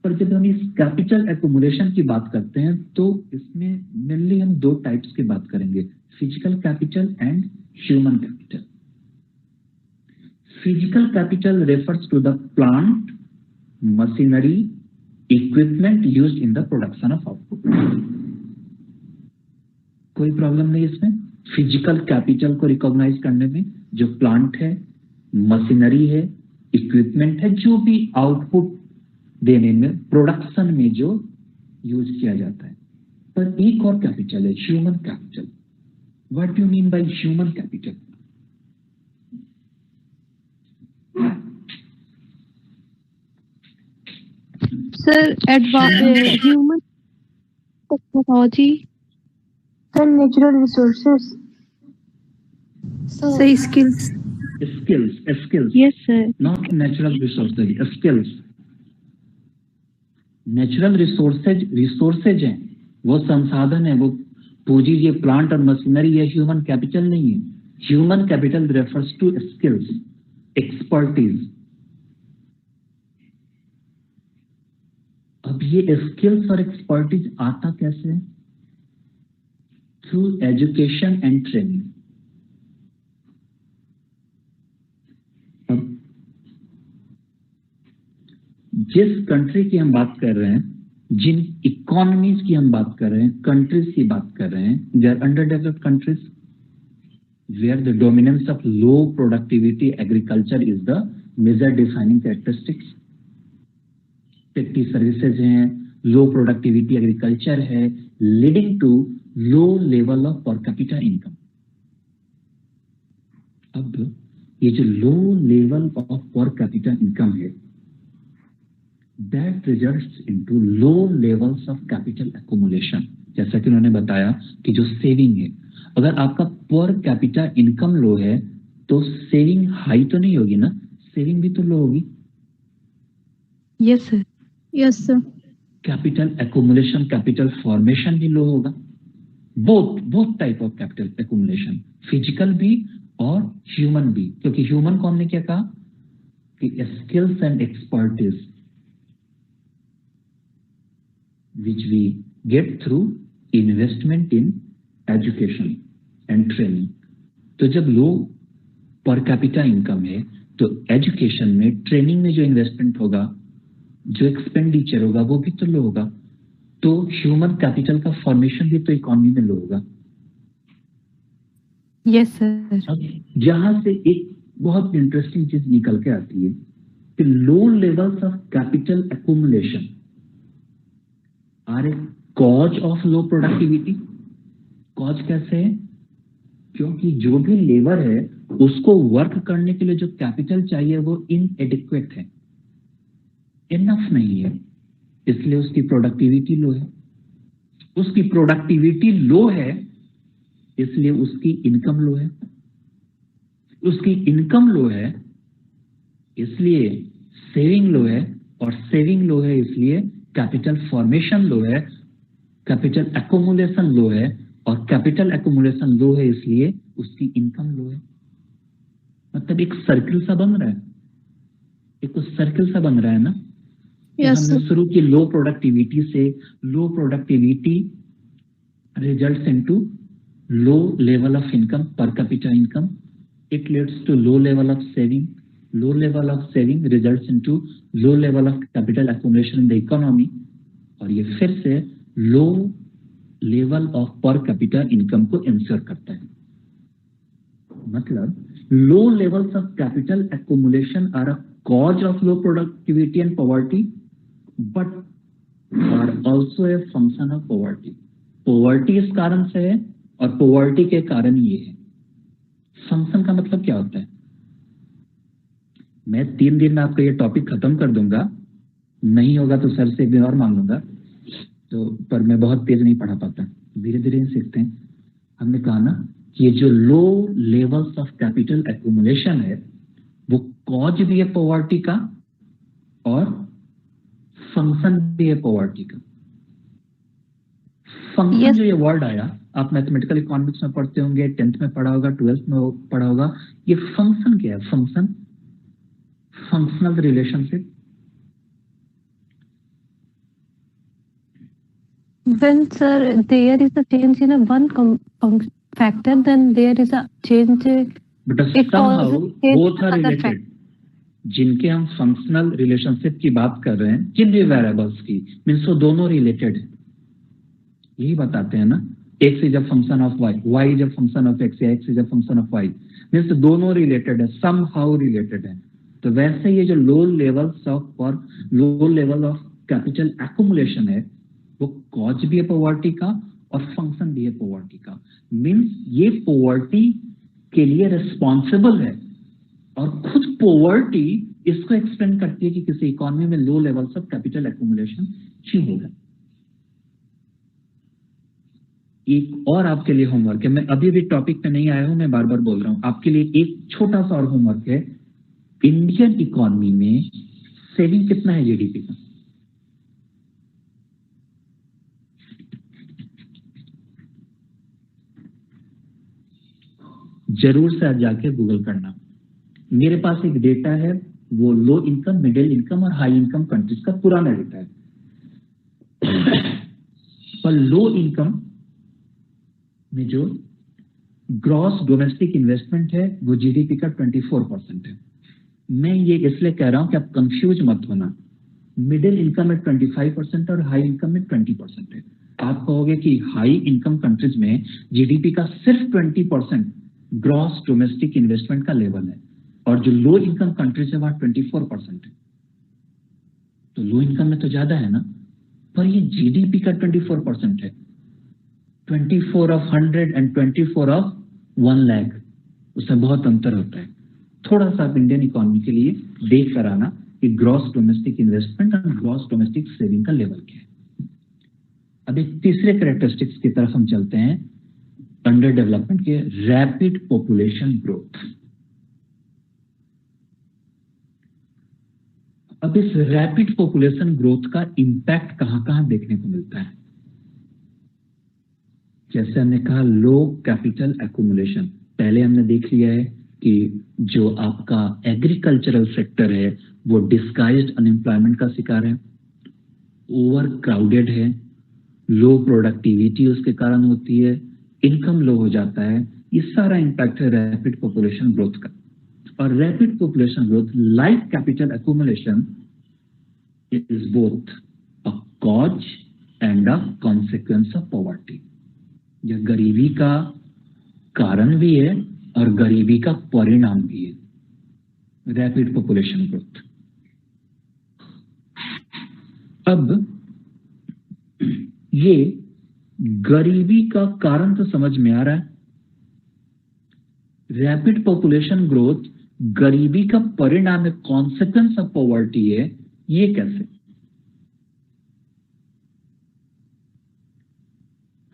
पर जब हम इस कैपिटल एक्युमुलेशन की बात करते हैं तो इसमें मेनली हम दो टाइप्स की बात करेंगे, physical capital and human capital. Physical capital refers to the plant, machinery, equipment used in the production of output. कोई प्रॉब्लम नहीं इसमें, फिजिकल कैपिटल को रिकॉग्नाइज करने में, जो प्लांट है, मशीनरी है, इक्विपमेंट है, जो भी आउटपुट देने में, प्रोडक्शन में जो यूज किया जाता है। पर एक और कैपिटल है, human capital. What do you mean by human capital? Sir human technology, sir natural resources, sir skills. Skills. Yes sir. Not natural resources, skills. Natural resources हैं, वो संसाधन है, वो पूंजी, ये प्लांट और मशीनरी, ये ह्यूमन कैपिटल नहीं है। Human capital refers to skills, expertise. अब ये स्किल्स और एक्सपर्टीज आता कैसे है? Through education and training. अब जिस कंट्री की हम बात कर रहे हैं, जिन इकोनॉमीज की हम बात कर रहे हैं, कंट्रीज की बात कर रहे हैं, they are under developed countries where the dominance of low productivity agriculture is the major defining characteristics. टेक्टी सर्विसेज हैं, लो प्रोडक्टिविटी एग्रीकल्चर है, leading to low level of per capita income. अब ये जो low level of per capita income है, that results into low levels of capital accumulation। जैसा कि उन्होंने बताया कि जो सेविंग है, अगर आपका पर कैपिटा इनकम लो है तो सेविंग हाई तो नहीं होगी ना, सेविंग भी तो लो होगी। Yes sir. Yes, sir. Capital accumulation, capital formation भी लो होगा। Both type of capital accumulation, physical भी और ह्यूमन भी, क्योंकि ह्यूमन को हमने क्या कहा कि skills and expertise which we get through investment in education and training। तो जब लो पर कैपिटा इनकम है तो एजुकेशन में, ट्रेनिंग में जो इन्वेस्टमेंट होगा जो एक्सपेंडिचर होगा वो भी तो लो होगा, तो ह्यूमन कैपिटल का फॉर्मेशन भी तो इकोनॉमी में लो होगा। Yes sir. अब यहां से एक बहुत इंटरेस्टिंग चीज निकल के आती है कि low levels of capital accumulation are a cause of low productivity. Cause कैसे है? क्योंकि जो भी लेबर है उसको वर्क करने के लिए जो कैपिटल चाहिए वो इनएडिक्वेट है, इनफ नहीं है, इसलिए उसकी प्रोडक्टिविटी लो है। उसकी प्रोडक्टिविटी लो है इसलिए उसकी इनकम लो है। उसकी इनकम लो है इसलिए सेविंग लो है, और सेविंग लो है इसलिए कैपिटल फॉर्मेशन लो है, कैपिटल एक्यूमुलेशन लो है, और कैपिटल एक्यूमुलेशन लो है इसलिए उसकी इनकम लो है। मतलब एक सर्किल सा बन रहा है, एक सर्किल सा बन रहा है ना। Yes, हमने sir. शुरू की लो प्रोडक्टिविटी से, low productivity results into low level of income, per capita income, it leads to low level of saving, low level of saving results into low level of capital accumulation in the economy, और ये फिर से low level of per capita income को ensure करता है। मतलब low levels of capital accumulation are a cause of low productivity and poverty, but are also a function of poverty. Poverty इस कारण से है और poverty के कारण ये है। फंक्शन का मतलब क्या होता है? मैं 3 दिन में आपका ये टॉपिक खत्म कर दूंगा, नहीं होगा तो सर से एक दिन और मांग लूंगा, तो पर मैं बहुत तेज नहीं पढ़ा पाता, धीरे धीरे सीखते हैं। हमने कहा ना कि ये जो लो लेवल्स ऑफ कैपिटल एक्यूमुलेशन है वो कॉज भी है पॉवर्टी का और फंक्शन भी है पॉवर्टी का। Function Yes. जो ये वर्ड आया, आप मैथमेटिकल इकोनॉमिक्स में पढ़ते होंगे, 10th में पढ़ा होगा, 12th में पढ़ा होगा। ये फंक्शन क्या है? Function, functional relationship. When sir there is a change in a one factor, then there is a change. But It somehow causes change both in are other related। जिनके हम फंक्शनल रिलेशनशिप की बात कर रहे हैं, जिन भी वेरिएबल्स की, means वो दोनों रिलेटेड है। यही बताते हैं ना, X is a function of Y, Y is a function of X, या X is a function of Y, means दोनों रिलेटेड है, सम हाउ रिलेटेड है। तो वैसे ये जो लो लेवल्स ऑफ और लो लेवल ऑफ कैपिटल एक्यूमुलेशन है वो कॉज भी है पॉवर्टी का और फंक्शन भी है पॉवर्टी का। मीन्स ये पॉवर्टी के लिए रिस्पॉन्सिबल है और खुद पॉवर्टी इसको एक्सप्लेन करती है कि किसी इकोनॉमी में लो लेवल्स ऑफ कैपिटल एक्यूमुलेशन क्यों होगा। एक और आपके लिए होमवर्क है, मैं अभी भी टॉपिक पे नहीं आया हूं, मैं बार बार बोल रहा हूं, आपके लिए एक छोटा सा और होमवर्क है। इंडियन इकोनॉमी में सेविंग कितना है जीडीपी का? जरूर से आज जाके गूगल करना। मेरे पास एक डेटा है, वो लो इनकम, मिडिल इनकम और हाई इनकम कंट्रीज का पुराना डेटा है। पर लो इनकम में जो ग्रॉस डोमेस्टिक इन्वेस्टमेंट है वो जीडीपी का 24% है। मैं ये इसलिए कह रहा हूं कि आप कंफ्यूज मत होना। मिडिल इनकम में 25% और हाई इनकम में 20% है। आप कहोगे कि हाई इनकम कंट्रीज में जीडीपी का सिर्फ 20% ग्रॉस डोमेस्टिक इन्वेस्टमेंट का लेवल है, और जो लो इनकम कंट्रीज है वहां 24% है। तो लो इनकम में तो ज्यादा है ना, पर ये जीडीपी का 24% है। 24 ऑफ 100 एंड 24 ऑफ 1 लाख, उसमें बहुत अंतर होता है। थोड़ा सा आप इंडियन इकोनॉमी के लिए देख कर आना कि ग्रॉस डोमेस्टिक इन्वेस्टमेंट और ग्रॉस डोमेस्टिक सेविंग का लेवल क्या है। अब एक तीसरे कैरेक्टरिस्टिक्स की तरफ हम चलते हैं, अंडर डेवलपमेंट के, रैपिड पॉपुलेशन ग्रोथ। अब इस रैपिड पॉपुलेशन ग्रोथ का इंपैक्ट कहां कहां देखने को मिलता है? जैसे हमने कहा लो कैपिटल एक्यूमुलेशन, पहले हमने देख लिया है कि जो आपका एग्रीकल्चरल सेक्टर है वो डिस्गाइज्ड अनएम्प्लॉयमेंट का शिकार है, ओवर क्राउडेड है, लो प्रोडक्टिविटी उसके कारण होती है, इनकम लो हो जाता है। ये सारा इंपैक्ट है रैपिड पॉपुलेशन ग्रोथ का। और rapid population growth like capital accumulation is both a cause and a consequence of poverty. यह गरीबी का कारण भी है और गरीबी का परिणाम भी है, रैपिड पॉपुलेशन ग्रोथ। अब ये गरीबी का कारण तो समझ में आ रहा है, रैपिड पॉपुलेशन ग्रोथ गरीबी का परिणाम है, कॉन्सिक्वेंस ऑफ पॉवर्टी है, ये कैसे?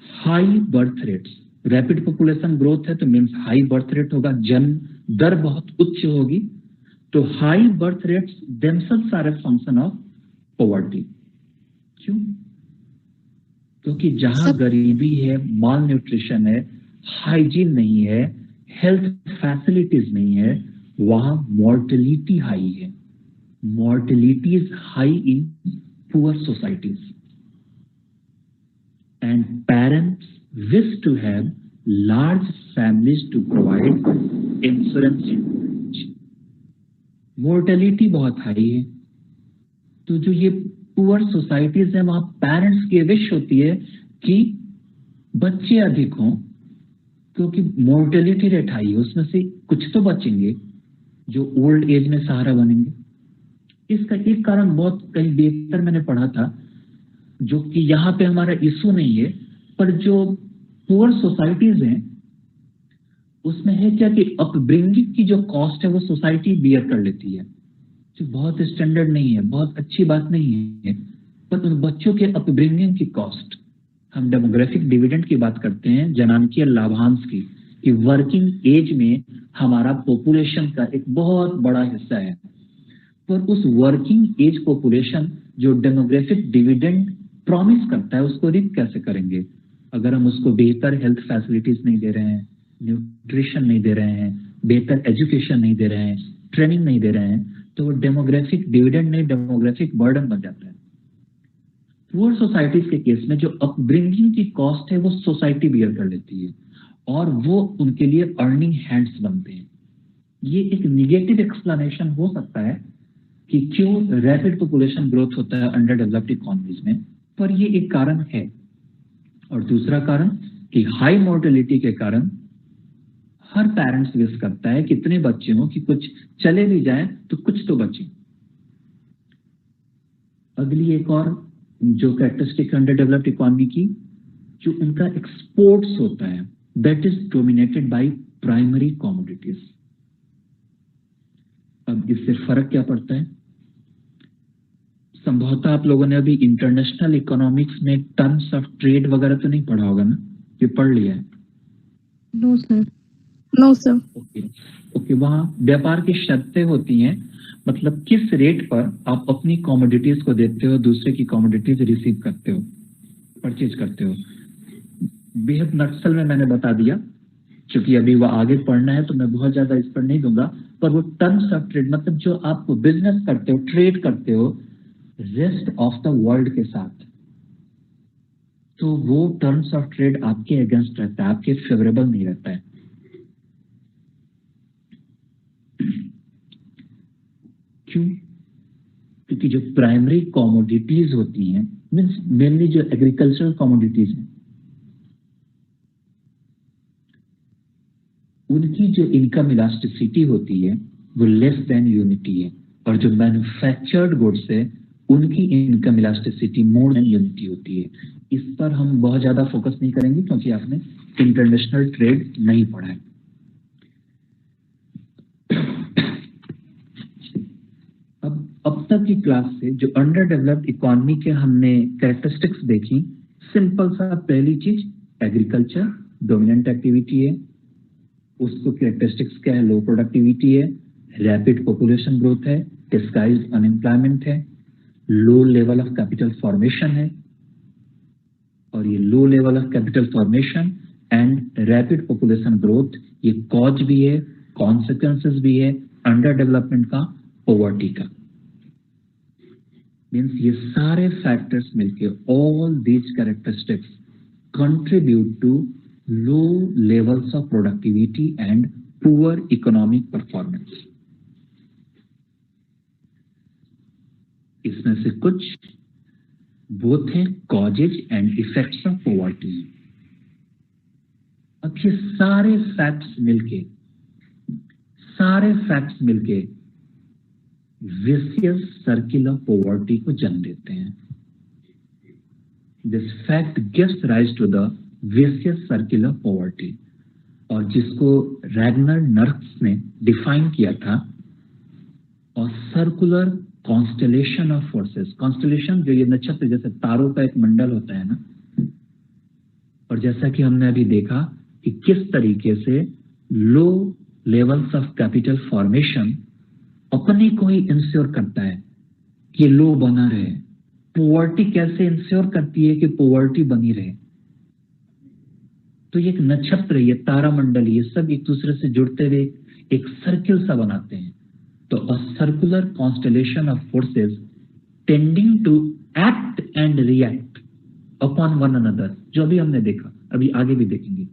High birth rates, rapid population growth है तो मीन्स हाई बर्थ रेट होगा, जन्म दर बहुत उच्च होगी, तो high birth rates themselves are a function of poverty. क्यों? क्योंकि जहां गरीबी है, माल न्यूट्रिशन है, हाइजीन नहीं है, हेल्थ फैसिलिटीज नहीं है, वहां मॉर्टेलिटी हाई है। Mortality is high in poor societies and parents wish to have large families to provide insurance. Mortality बहुत हाई है, तो जो ये पुअर सोसाइटीज है वहां पेरेंट्स की विश होती है कि बच्चे अधिक हों, क्योंकि मोर्टेलिटी रेट हाई है, उसमें से कुछ तो बचेंगे जो ओल्ड एज में सहारा बनेंगे। इसका एक कारण बहुत कहीं बेहतर मैंने पढ़ा था, जो कि यहाँ पे हमारा इशू नहीं है, पर जो पुअर सोसाइटीज हैं उसमें है क्या कि अपब्रिंगिंग की जो कॉस्ट है वो सोसाइटी बियर कर लेती है, जो बहुत स्टैंडर्ड नहीं है, बहुत अच्छी बात नहीं है, पर उन बच्चों के अपब्रिंगिंग की कॉस्ट, हम डेमोग्राफिक डिविडेंड की बात करते हैं, जनांकीय लाभांश की, कि वर्किंग एज में हमारा पॉपुलेशन का एक बहुत बड़ा हिस्सा है, पर उस वर्किंग एज पॉपुलेशन जो डेमोग्राफिक डिविडेंड प्रॉमिस करता है उसको रिप कैसे करेंगे अगर हम उसको बेहतर हेल्थ फैसिलिटीज नहीं दे रहे हैं, न्यूट्रिशन नहीं दे रहे हैं, बेहतर एजुकेशन नहीं दे रहे हैं, ट्रेनिंग नहीं दे रहे हैं, तो वो डेमोग्राफिक डिविडेंड नहीं, डेमोग्राफिक बर्डन बन जाता है। पुअर सोसाइटीज के केस में जो अपब्रिंगिंग की कॉस्ट है वो सोसाइटी बियर कर लेती है और वो उनके लिए अर्निंग हैंड्स बनते हैं। ये एक निगेटिव एक्सप्लेनेशन हो सकता है कि क्यों रैपिड पॉपुलेशन ग्रोथ होता है अंडर डेवलप्ड इकोनॉमीज में, पर ये एक कारण है। और दूसरा कारण कि हाई मोर्टेलिटी के कारण हर पेरेंट्स विश करता है कि इतने बच्चे हों कि कुछ चले भी जाए तो कुछ तो बचे। अगली एक और जो कैरेक्टरिस्टिक अंडर डेवलप्ड इकोनॉमी की, जो उनका एक्सपोर्ट्स होता है, that is dominated by primary commodities. अब इससे फर्क क्या पड़ता है? संभवतः आप लोगों ने अभी इंटरनेशनल इकोनॉमिक्स में टर्म्स ऑफ ट्रेड वगैरह तो नहीं पढ़ा होगा ना, ये पढ़ लिया है? No sir. No sir. Okay, वहां व्यापार की शर्तें होती हैं, मतलब किस रेट पर आप अपनी कमोडिटीज को देते हो, दूसरे की कमोडिटीज रिसीव करते हो, परचेज करते हो। बेहद नक्सल में मैंने बता दिया, क्योंकि अभी वह आगे पढ़ना है तो मैं बहुत ज्यादा इस पर नहीं दूंगा, पर वो टर्म्स ऑफ ट्रेड मतलब जो आप बिजनेस करते हो, ट्रेड करते हो रेस्ट ऑफ द वर्ल्ड के साथ, तो वो टर्म्स ऑफ ट्रेड आपके अगेंस्ट रहता है, आपके फेवरेबल नहीं रहता है। क्यों? क्योंकि जो प्राइमरी कमोडिटीज होती हैं, मींस मेनली जो एग्रीकल्चरल कमोडिटीज हैं, उनकी जो इनकम इलास्टिसिटी होती है वो लेस देन यूनिटी है, और जो मैन्युफैक्चर्ड गुड्स है उनकी income elasticity more than unity होती है। इस पर हम बहुत ज्यादा फोकस नहीं करेंगे क्योंकि आपने इंटरनेशनल ट्रेड नहीं पढ़ा है। अब तक की क्लास से जो अंडर डेवलप्ड इकोनॉमी के हमने कैरेक्टरिस्टिक्स देखी, सिंपल सा पहली चीज एग्रीकल्चर डोमिनेंट एक्टिविटी है, उसको कैरेक्टरिस्टिक्स क्या है? लो प्रोडक्टिविटी है, रैपिड पॉपुलेशन ग्रोथ है, डिस्गाइज्ड अनएम्प्लॉयमेंट है, low level of capital formation है, और ये low level of capital formation and rapid population growth ये कॉज भी है, कॉन्सिक्वेंसेस भी है अंडर डेवलपमेंट का, पॉवर्टी का। मीन्स ये सारे फैक्टर्स मिलके all these characteristics contribute to low levels of productivity and poor economic performance. इसमें से कुछ वो थे causes and effects of poverty. अब ये सारे फैक्ट्स मिलके विशियस सर्किल ऑफ पॉवर्टी को जन्म देते हैं। This fact gives rise to the vicious circle of poverty, और जिसको रैगनर नर्क्स ने डिफाइन किया था, और circular constellation of forces. Constellation जो ये नक्षत्र जैसे तारों का एक मंडल होता है ना, और जैसा कि हमने अभी देखा कि किस तरीके से लो लेवल्स ऑफ कैपिटल फॉर्मेशन अपने को ही इंश्योर करता है कि लो बना रहे। पॉवर्टी कैसे इंश्योर करती है कि पॉवर्टी बनी रहे? तो ये एक नक्षत्र, ये तारा मंडल, ये सब एक दूसरे से जुड़ते हुए एक सर्किल सा बनाते हैं। तो a circular constellation of forces tending to act and react upon one another, जो अभी हमने देखा, अभी आगे भी देखेंगे।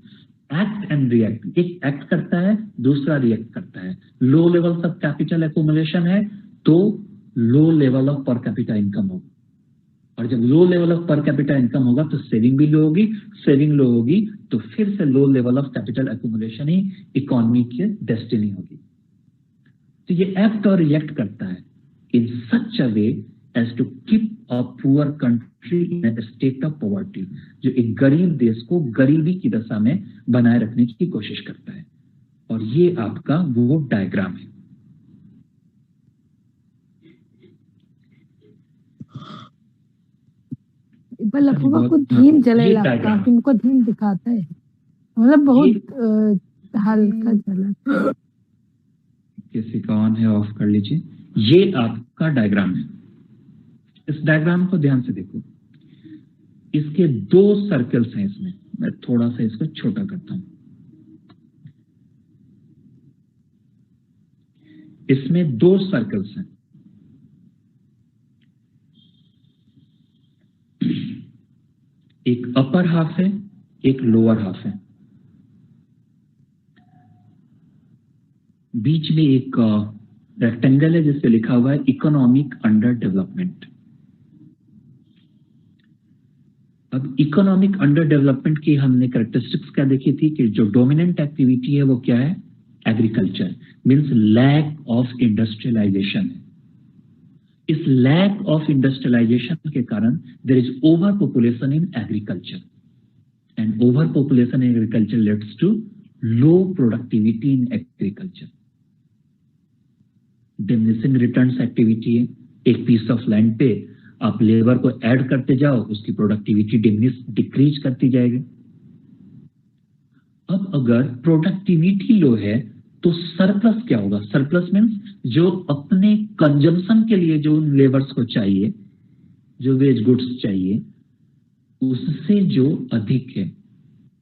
एक्ट एंड रिएक्ट, एक एक्ट करता है, दूसरा रिएक्ट करता है। Low levels of capital accumulation है तो low level of per capita income होगा, और जब low level of per capita income होगा तो सेविंग भी लो होगी, सेविंग लो होगी तो फिर से low level of capital accumulation ही इकोनॉमी की डेस्टिनी होगी। तो ये एक्ट और रिएक्ट करता है in such a way as to keep a poor country in a state of poverty, जो एक गरीब देश को गरीबी की दशा में बनाए रखने की कोशिश करता है। और ये आपका वो डायग्राम है। लखुआ को धीम जलेला, तुमको धीम दिखाता है, मतलब बहुत हल्का जला। किसी का ऑन है, ऑफ कर लीजिए। ये आपका डायग्राम है। इस डायग्राम को ध्यान से देखो, इसके दो सर्कल्स हैं इसमें। मैं थोड़ा सा इसको छोटा करता हूं। इसमें दो सर्कल्स हैं। एक अपर हाफ है, एक लोअर हाफ है। बीच में एक रेक्टेंगल है जिसपे लिखा हुआ है इकोनॉमिक अंडर डेवलपमेंट। अब इकोनॉमिक अंडर डेवलपमेंट की हमने कैरेक्टरिस्टिक्स क्या देखी थी कि जो डोमिनेंट एक्टिविटी है वो क्या है? Agriculture, means lack of industrialisation है। इस लैक ऑफ इंडस्ट्रियलाइजेशन के कारण there is over population in agriculture, and over population in agriculture leads to low productivity in agriculture. Diminishing returns activity है। एक पीस ऑफ लैंड पे आप labour को add करते जाओ, उसकी प्रोडक्टिविटी डिक्रीज करती जाएगी। अब अगर प्रोडक्टिविटी लो है तो सरप्लस क्या होगा? सरप्लस मीन्स जो अपने कंजम्पशन के लिए जो लेबर्स को चाहिए, जो वेज गुड्स चाहिए, उससे जो अधिक है,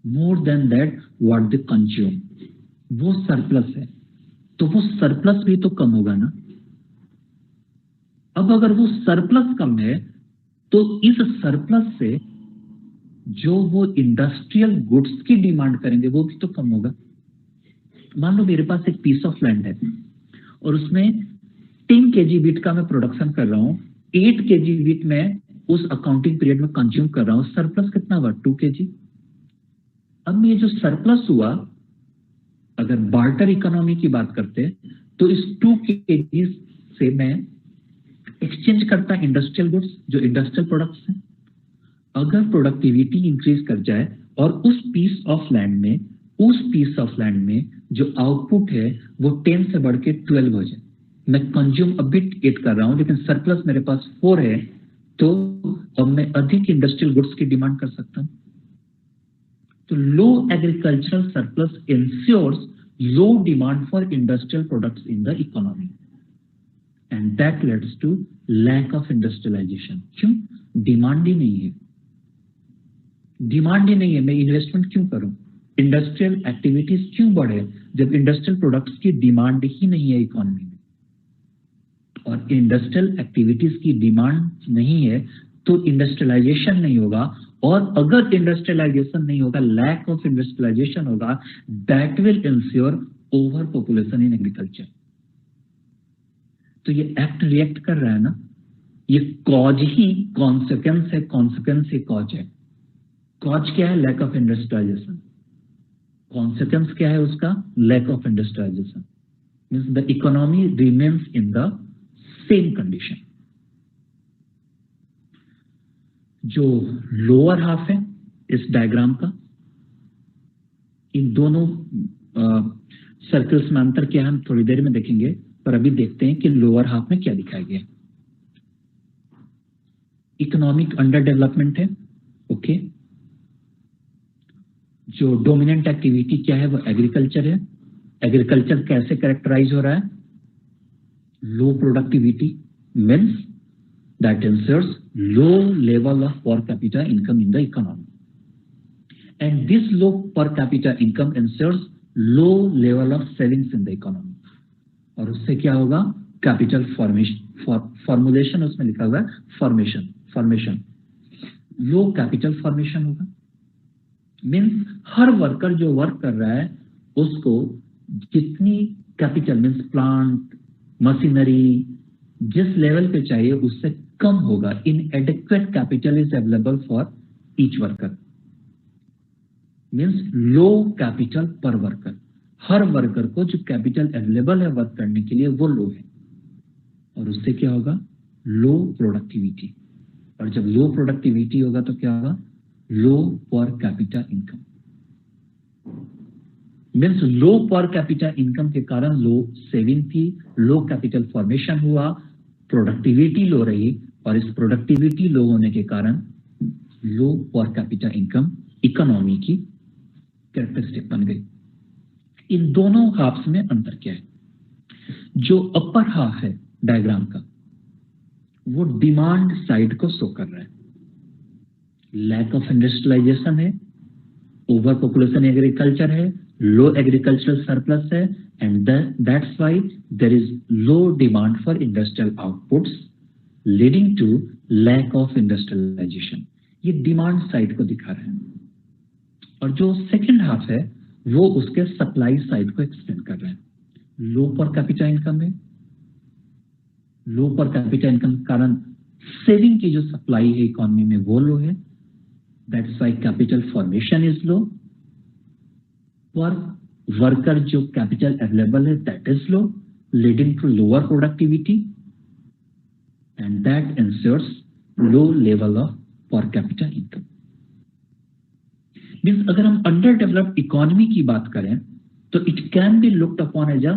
more than that what they consume, वो सरप्लस है। तो वो सरप्लस भी तो कम होगा ना। अब अगर वो सरप्लस कम है तो इस सरप्लस से जो वो इंडस्ट्रियल गुड्स की डिमांड करेंगे वो भी तो कम होगा। मान लो मेरे पास एक पीस ऑफ लैंड है और उसमें 10 kg वीट का मैं प्रोडक्शन कर रहा हूं, 8 kg वीट में उस अकाउंटिंग पीरियड में कंज्यूम कर रहा हूं। सरप्लस कितना हुआ? 2 kg। अब ये जो सरप्लस हुआ, अगर बार्टर इकोनॉमी की बात करते तो इस 2 kg से मैं एक्सचेंज करता इंडस्ट्रियल गुड्स, जो इंडस्ट्रियल प्रोडक्ट्स हैं। अगर प्रोडक्टिविटी इंक्रीज कर जाए और उस पीस ऑफ लैंड में जो आउटपुट है वो 10 से बढ़ के 12 हो जाए, मैं कंज्यूम अ बिट 8 कर रहा हूं लेकिन सरप्लस मेरे पास 4 है, तो अब मैं अधिक इंडस्ट्रियल गुड्स की डिमांड कर सकता हूं। तो low agricultural surplus ensures low demand for industrial products in the economy, and that leads to lack of industrialisation. क्यों? डिमांड ही नहीं है। डिमांड ही नहीं है, मैं इन्वेस्टमेंट क्यों करूं? इंडस्ट्रियल एक्टिविटीज क्यों बढ़े जब इंडस्ट्रियल प्रोडक्ट्स की डिमांड ही नहीं है इकोनॉमी में? और इंडस्ट्रियल एक्टिविटीज की डिमांड नहीं है तो इंडस्ट्रियलाइजेशन नहीं होगा, और अगर इंडस्ट्रियलाइजेशन नहीं होगा, लैक ऑफ इंडस्ट्रियलाइजेशन होगा, that will ensure over population in agriculture. तो ये एक्ट रिएक्ट कर रहा है ना। ये कॉज ही कॉन्सिक्वेंस है, कॉन्सिक्वेंस ही कॉज है। कॉज क्या है? Lack of industrialization. कॉन्सिक्वेंस क्या है उसका? Lack of industrialization. Means the economy remains in the same condition. जो लोअर हाफ है इस डायग्राम का, इन दोनों सर्कल्स में अंतर क्या है हम थोड़ी देर में देखेंगे, पर अभी देखते हैं कि लोअर हाफ में क्या दिखाया गया है। इकोनॉमिक अंडर डेवलपमेंट है, ओके। जो डोमिनेंट एक्टिविटी क्या है वो एग्रीकल्चर है। एग्रीकल्चर कैसे कैरेक्टराइज हो रहा है? Low productivity means that inserts low level of per capita income in the economy, and this low पर capita income inserts low level of savings in the economy. और उससे क्या होगा? कैपिटल फॉर्मुलेशन उसमें लिखा हुआ है फॉर्मेशन, लो कैपिटल फॉर्मेशन होगा। मीन्स हर वर्कर जो वर्क कर रहा है उसको जितनी कैपिटल मीन्स प्लांट मशीनरी जिस लेवल पे चाहिए उससे कम होगा। इनएडिक्वेट capital is available for each worker, means low capital पर वर्कर। हर वर्कर को जो कैपिटल अवेलेबल है वर्क करने के लिए वो लो है, और उससे क्या होगा? लो प्रोडक्टिविटी। और जब लो प्रोडक्टिविटी होगा तो क्या होगा? लो पर कैपिटा इनकम। मीन्स लो पर कैपिटा इनकम के कारण लो सेविंग थी, लो कैपिटल फॉर्मेशन हुआ, प्रोडक्टिविटी लो रही, और इस प्रोडक्टिविटी लो होने के कारण लो पर कैपिटा इनकम इकोनॉमी की कैरेक्टरिस्टिक बन गई। इन दोनों हाफ्स में अंतर क्या है? जो अपर हाफ है डायग्राम का वो डिमांड साइड को शो कर रहा है। लैक ऑफ इंडस्ट्रियलाइजेशन है, ओवर पॉपुलेशन एग्रीकल्चर है, लो एग्रीकल्चरल सरप्लस है, and that's why there is low demand for industrial outputs leading to lack of industrialization. ये डिमांड साइड को दिखा रहे हैं। और जो सेकंड हाफ है वो उसके सप्लाई साइड को एक्सप्लेन कर रहे हैं। लो पर कैपिटा इनकम है, लो पर कैपिटा इनकम के कारण सेविंग की जो सप्लाई है इकोनॉमी में वो लो है, that's why capital formation is low. Per worker जो कैपिटल अवेलेबल है that is low, leading to lower productivity, and that ensures low level of per capita income. Means अगर हम अंडर डेवलप्ड इकोनॉमी की बात करें तो it can be looked upon as a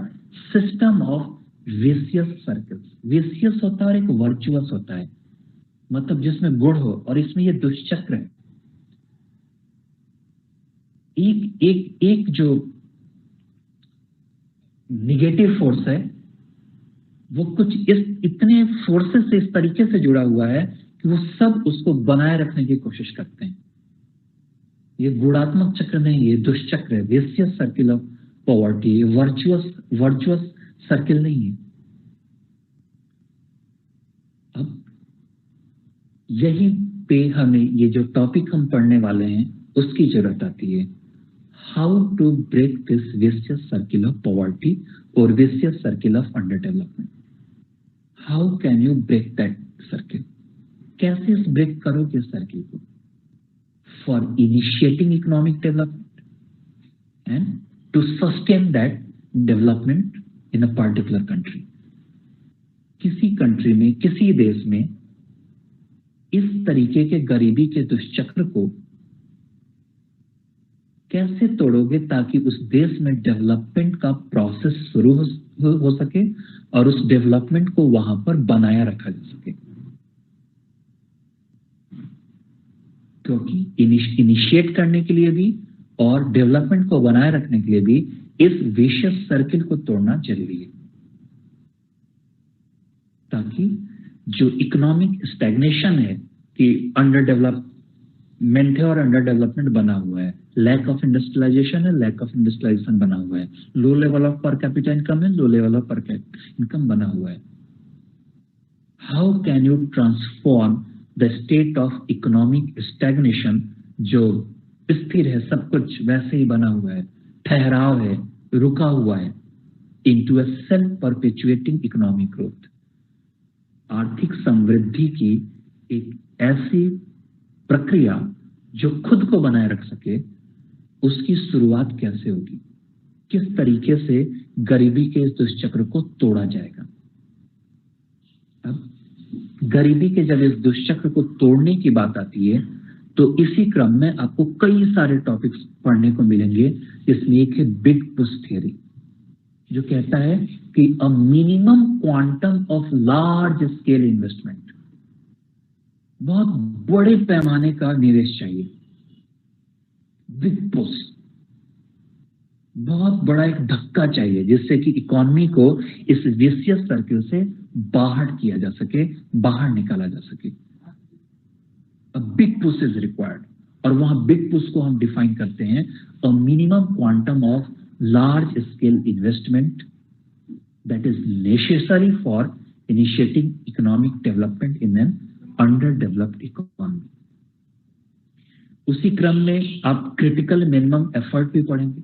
system of vicious circles. Vicious होता है और एक वर्चुअस होता है, मतलब जिसमें गुण हो, और इसमें ये दुष्चक्र है। एक जो निगेटिव फोर्स है वो कुछ इतने फोर्सेस से इस तरीके से जुड़ा हुआ है कि वो सब उसको बनाए रखने की कोशिश करते हैं। ये गुणात्मक चक्र नहीं, ये दुष्चक्र है, vicious circle of poverty, virtuous circle नहीं है। अब यही पे हमें ये जो टॉपिक हम पढ़ने वाले हैं उसकी जरूरत आती है। How to break this vicious circle of poverty और vicious circle of under development. How can you break that circle? कैसे ब्रेक करोगे सर्किल को? For initiating economic development and to sustain that development in a particular country. किसी country में, किसी देश में इस तरीके के गरीबी के दुष्चक्र को कैसे तोड़ोगे ताकि उस देश में डेवलपमेंट का प्रोसेस शुरू हो सके और उस डेवलपमेंट को वहां पर बनाया रखा जा सके। क्योंकि इनिशिएट करने के लिए भी और डेवलपमेंट को बनाए रखने के लिए भी इस विशियस सर्किल को तोड़ना जरूरी है, ताकि जो इकोनॉमिक स्टैग्नेशन है कि अंडर डेवलपमेंट है और अंडर डेवलपमेंट बना हुआ है, लैक ऑफ इंडस्ट्रियलाइजेशन है, लैक ऑफ इंडस्ट्रियलाइजेशन बना हुआ है, low level of per capita income है, low level of per capita income बना हुआ है। How can you transform the state of economic stagnation, जो स्थिर है, सब कुछ वैसे ही बना हुआ है, ठहराव है, रुका हुआ है, into a self perpetuating economic growth. आर्थिक समृद्धि की एक ऐसी प्रक्रिया जो खुद को बनाए रख सके, उसकी शुरुआत कैसे होगी, किस तरीके से गरीबी के इस दुष्चक्र को तोड़ा जाएगा। अब गरीबी के जब इस दुष्चक्र को तोड़ने की बात आती है तो इसी क्रम में आपको कई सारे टॉपिक्स पढ़ने को मिलेंगे। इसलिए एक है बिग पुश थियरी, जो कहता है कि a minimum quantum of large scale investment, बहुत बड़े पैमाने का निवेश चाहिए। बिग पुश, बहुत बड़ा एक धक्का चाहिए जिससे कि इकोनॉमी को इस विशियस सर्किल से बाहर किया जा सके, बाहर निकाला जा सके। A big push is required, और वहां बिग पुश को हम डिफाइन करते हैं a minimum quantum of large scale investment that is necessary for initiating economic development in an under developed economy. उसी क्रम में आप क्रिटिकल मिनिमम एफर्ट भी पढ़ेंगे।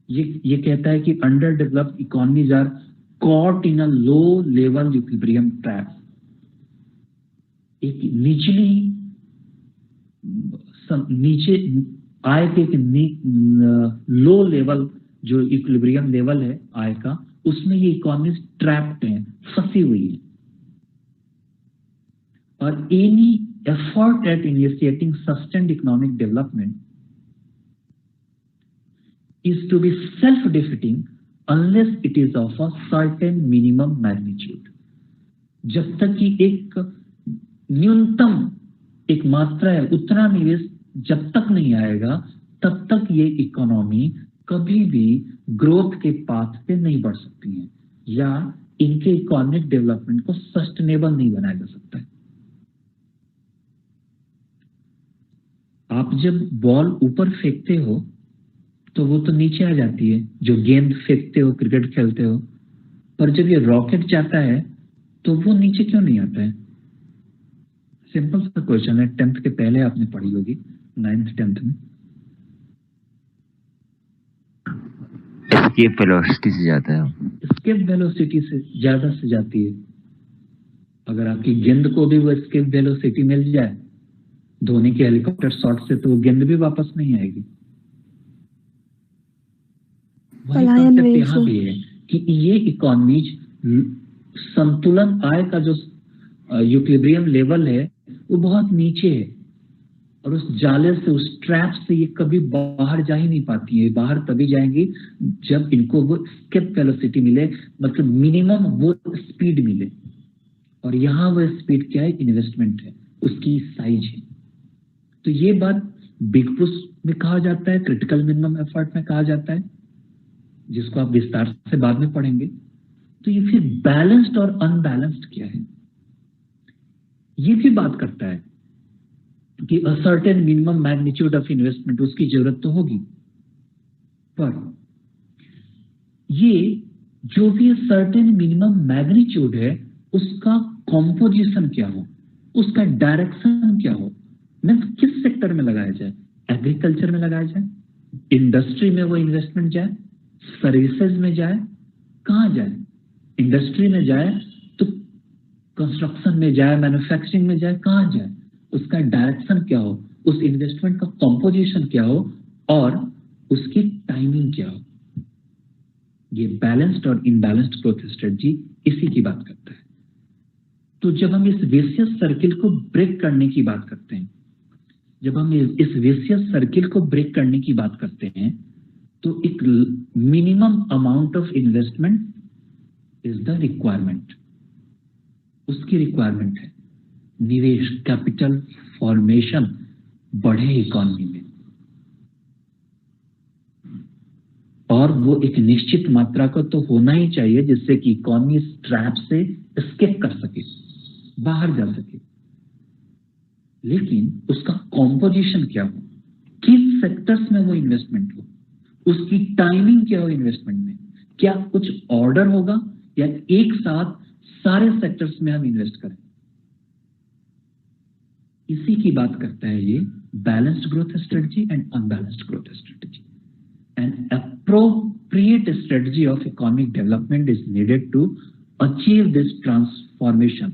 ये कहता है कि under developed economies are caught in a low level equilibrium trap। एक नीचे आय के एक लो लेवल जो इक्विलिब्रियम लेवल है आय का, उसमें ये इकोनॉमी ट्रैप्ड है, फंसी हुई है। और any effort at initiating sustained economic development is to be self-defeating unless it is of a certain minimum magnitude। जब तक कि एक न्यूनतम एक मात्रा है, उतना निवेश जब तक नहीं आएगा, तब तक ये इकोनॉमी कभी भी ग्रोथ के पाथ पे नहीं बढ़ सकती है, या इनके इकोनॉमिक डेवलपमेंट को सस्टेनेबल नहीं बनाया जा सकता है। आप जब बॉल ऊपर फेंकते हो तो वो तो नीचे आ जाती है, जो गेंद फेंकते हो, क्रिकेट खेलते हो, पर जब ये रॉकेट जाता है तो वो नीचे क्यों नहीं आता है? सिंपल सा क्वेश्चन है, 10th के पहले आपने पढ़ी होगी, 9th 10th में। एस्केप वेलोसिटी से जाता है, एस्केप वेलोसिटी से ज्यादा से जाती है। अगर आपकी गेंद को भी वो एस्केप वेलोसिटी मिल जाए धोनी के हेलीकॉप्टर शॉट से, तो वो गेंद भी वापस नहीं आएगी। वही कांसेप्ट यहाँ भी है कि ये इकोनॉमीज संतुलन आय का जो इक्विलिब्रियम लेवल है वो बहुत नीचे है, और उस जाले से, उस ट्रैप से ये कभी बाहर जा ही नहीं पाती है। बाहर तभी जाएंगी जब इनको वो एस्केप वेलोसिटी मिले, मतलब मिनिमम वो स्पीड मिले। और यहाँ वो स्पीड क्या है? इन्वेस्टमेंट है, उसकी साइज है। तो ये बात बिग पुश में कहा जाता है, क्रिटिकल मिनिमम एफर्ट में कहा जाता है, जिसको आप विस्तार से बाद में पढ़ेंगे। तो ये फिर बैलेंस्ड और अनबैलेंस्ड क्या है, ये भी बात करता है कि a certain minimum magnitude of investment, उसकी जरूरत तो होगी, पर ये जो भी सर्टेन मिनिमम मैग्नीट्यूड है उसका कॉम्पोजिशन क्या हो, उसका डायरेक्शन क्या हो, मीन्स किस सेक्टर में लगाया जाए। एग्रीकल्चर में लगाया जाए, इंडस्ट्री में वो इन्वेस्टमेंट जाए, सर्विसेज में जाए, कहाँ जाए? इंडस्ट्री में जाए तो कंस्ट्रक्शन में जाए, मैन्युफैक्चरिंग में जाए, कहाँ जाए? उसका डायरेक्शन क्या हो, उस इन्वेस्टमेंट का कॉम्पोजिशन क्या हो, और उसकी टाइमिंग क्या हो। ये बैलेंस्ड और इनबैलेंस्ड ग्रोथ स्ट्रेटजी इसी की बात करता है। तो जब हम इस विशियस सर्किल को ब्रेक करने की बात करते हैं, जब हम इस विशियस सर्किल को ब्रेक करने की बात करते हैं, तो एक minimum amount of investment is the requirement, उसकी रिक्वायरमेंट है निवेश, कैपिटल फॉर्मेशन बढ़े इकोनॉमी में, और वो एक निश्चित मात्रा का तो होना ही चाहिए जिससे कि इकोनॉमी इस ट्रैप से एस्केप कर सके, बाहर जा सके। लेकिन उसका कॉम्पोजिशन क्या हो, किस सेक्टर्स में वो इन्वेस्टमेंट हो, उसकी टाइमिंग क्या हो इन्वेस्टमेंट में, क्या कुछ ऑर्डर होगा या एक साथ सारे सेक्टर्स में हम इन्वेस्ट करें, इसी की बात करता है ये balanced growth strategy and unbalanced growth strategy. An appropriate strategy of economic development is needed to achieve this transformation,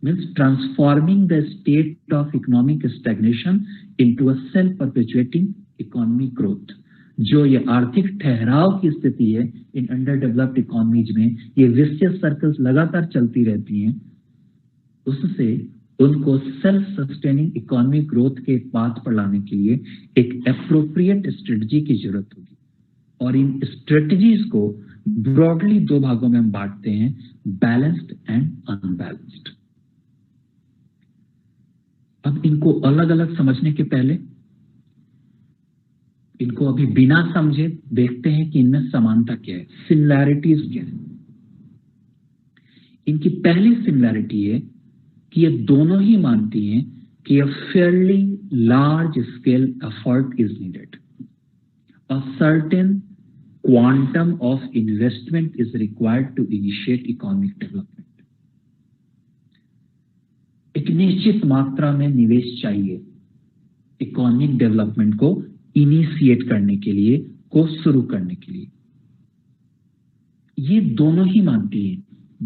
means transforming the state of economic stagnation into a self-perpetuating economic growth. जो ये आर्थिक ठहराव की स्थिति है in under developed economies में, ये vicious circles लगातार चलती रहती हैं, उससे उनको सेल्फ सस्टेनिंग इकोनॉमिक ग्रोथ के पाथ पर लाने के लिए एक एप्रोप्रिएट स्ट्रेटजी की जरूरत होगी। और इन स्ट्रेटजीज को ब्रॉडली दो भागों में हम बांटते हैं, बैलेंस्ड एंड अनबैलेंस्ड। अब इनको अलग अलग समझने के पहले इनको अभी बिना समझे देखते हैं कि इनमें समानता क्या है, सिमिलैरिटीज क्या है। इनकी पहली सिमिलैरिटी है कि ये दोनों ही मानती हैं कि a fairly large scale effort is needed. A certain quantum of investment is required to initiate economic development. एक निश्चित मात्रा में निवेश चाहिए इकोनॉमिक डेवलपमेंट को इनिशिएट करने के लिए, को शुरू करने के लिए। ये दोनों ही मानती हैं,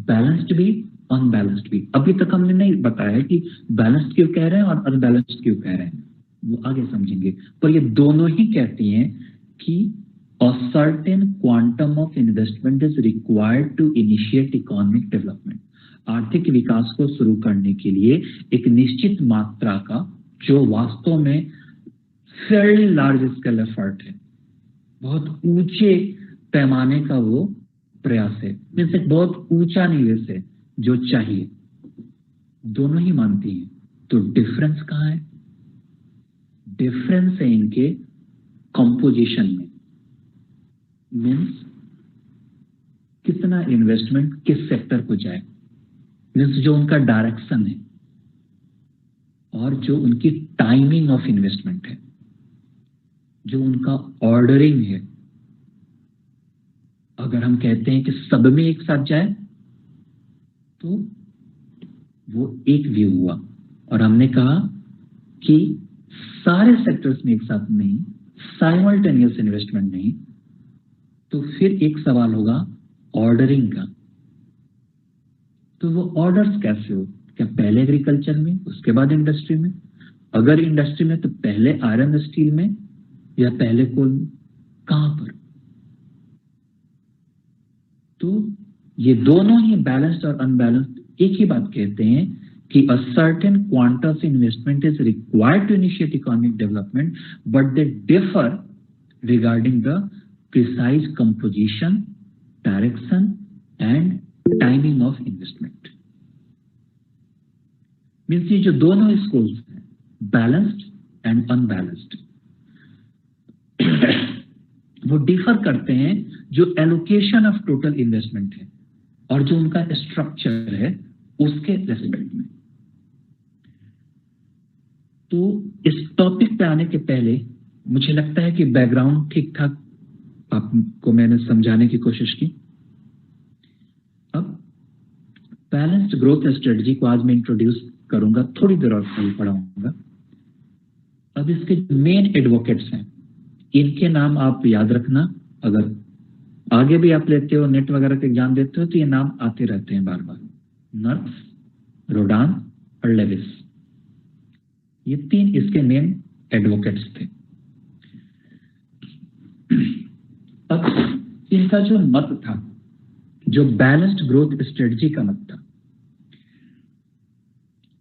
बैलेंस्ड भी अनबैलेंस्ड भी। अभी तक हमने नहीं बताया कि बैलेंस्ड क्यों कह रहे हैं और अनबैलेंस्ड क्यों कह रहे हैं, वो आगे समझेंगे। पर ये दोनों ही कहती हैं कि a certain quantum of investment is required to initiate economic development. आर्थिक विकास को शुरू करने के लिए एक निश्चित मात्रा का, जो वास्तव में fairly large scale effort है, बहुत ऊंचे पैमाने का वो प्रयास है, मीन्स एक बहुत ऊंचा निवेश है जो चाहिए, दोनों ही मानती हैं। तो डिफरेंस कहाँ है? डिफरेंस है इनके कंपोजिशन में, मीन्स कितना इन्वेस्टमेंट किस सेक्टर को जाए, मीन्स जो उनका डायरेक्शन है और जो उनकी टाइमिंग ऑफ इन्वेस्टमेंट है, जो उनका ऑर्डरिंग है। अगर हम कहते हैं कि सब में एक साथ जाए तो वो एक व्यू हुआ, और हमने कहा कि सारे सेक्टर्स में एक साथ नहीं, साइमल्टेनियस इन्वेस्टमेंट नहीं, तो फिर एक सवाल होगा ऑर्डरिंग का। तो वो ऑर्डर्स कैसे हो? क्या पहले एग्रीकल्चर में, उसके बाद इंडस्ट्री में? अगर इंडस्ट्री में तो पहले आयरन स्टील में, या पहले कोल, कहां पर? तो ये दोनों ही बैलेंस्ड और अनबैलेंस्ड एक ही बात कहते हैं कि a certain quantum of investment is required to initiate economic development, but they differ regarding the precise composition, direction and timing of investment. Means ये जो दोनों स्कूल्स हैं, बैलेंस्ड एंड अनबैलेंस्ड, वो डिफर करते हैं जो एलोकेशन ऑफ टोटल इन्वेस्टमेंट है और जो उनका स्ट्रक्चर है उसके रेस्पेक्ट में। तो इस टॉपिक पे आने के पहले मुझे लगता है कि बैकग्राउंड ठीक ठाक आपको मैंने समझाने की कोशिश की। अब बैलेंस्ड ग्रोथ स्ट्रेटजी को आज मैं इंट्रोड्यूस करूंगा, थोड़ी देर और पढ़ाऊंगा। अब इसके मेन एडवोकेट्स हैं, इनके नाम आप याद रखना। अगर आगे भी आप लेते हो, नेट वगैरह के एग्जाम देते हो, तो ये नाम आते रहते हैं बार बार। नर्स, रोडान और लेविस, ये तीन इसके मेन एडवोकेट्स थे। अब इनका जो मत था, जो बैलेंस्ड ग्रोथ स्ट्रेटजी का मत था,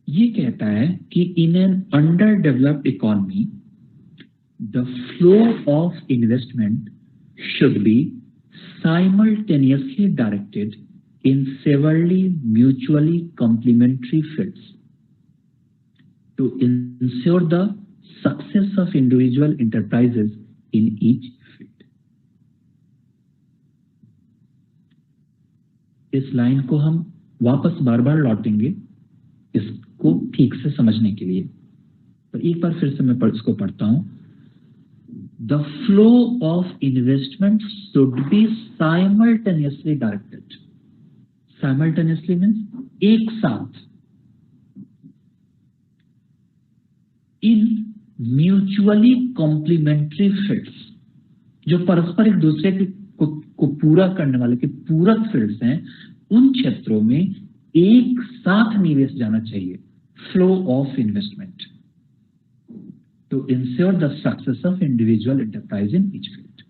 ये कहता है कि इन an under developed economy the flow of investment should be simultaneously directed in severally mutually complementary fields to ensure the success of individual enterprises in each field. इस लाइन को हम वापस बार बार लौटेंगे इसको ठीक से समझने के लिए, पर एक बार फिर से मैं इसको पढ़ता हूं। The flow of investment should be simultaneously directed. Simultaneously means एक साथ, in mutually complementary fields, जो परस्पर एक दूसरे को पूरा करने वाले के पूरक फील्ड्स हैं, उन क्षेत्रों में एक साथ निवेश जाना चाहिए, flow of investment, to ensure the success of individual enterprise in each field.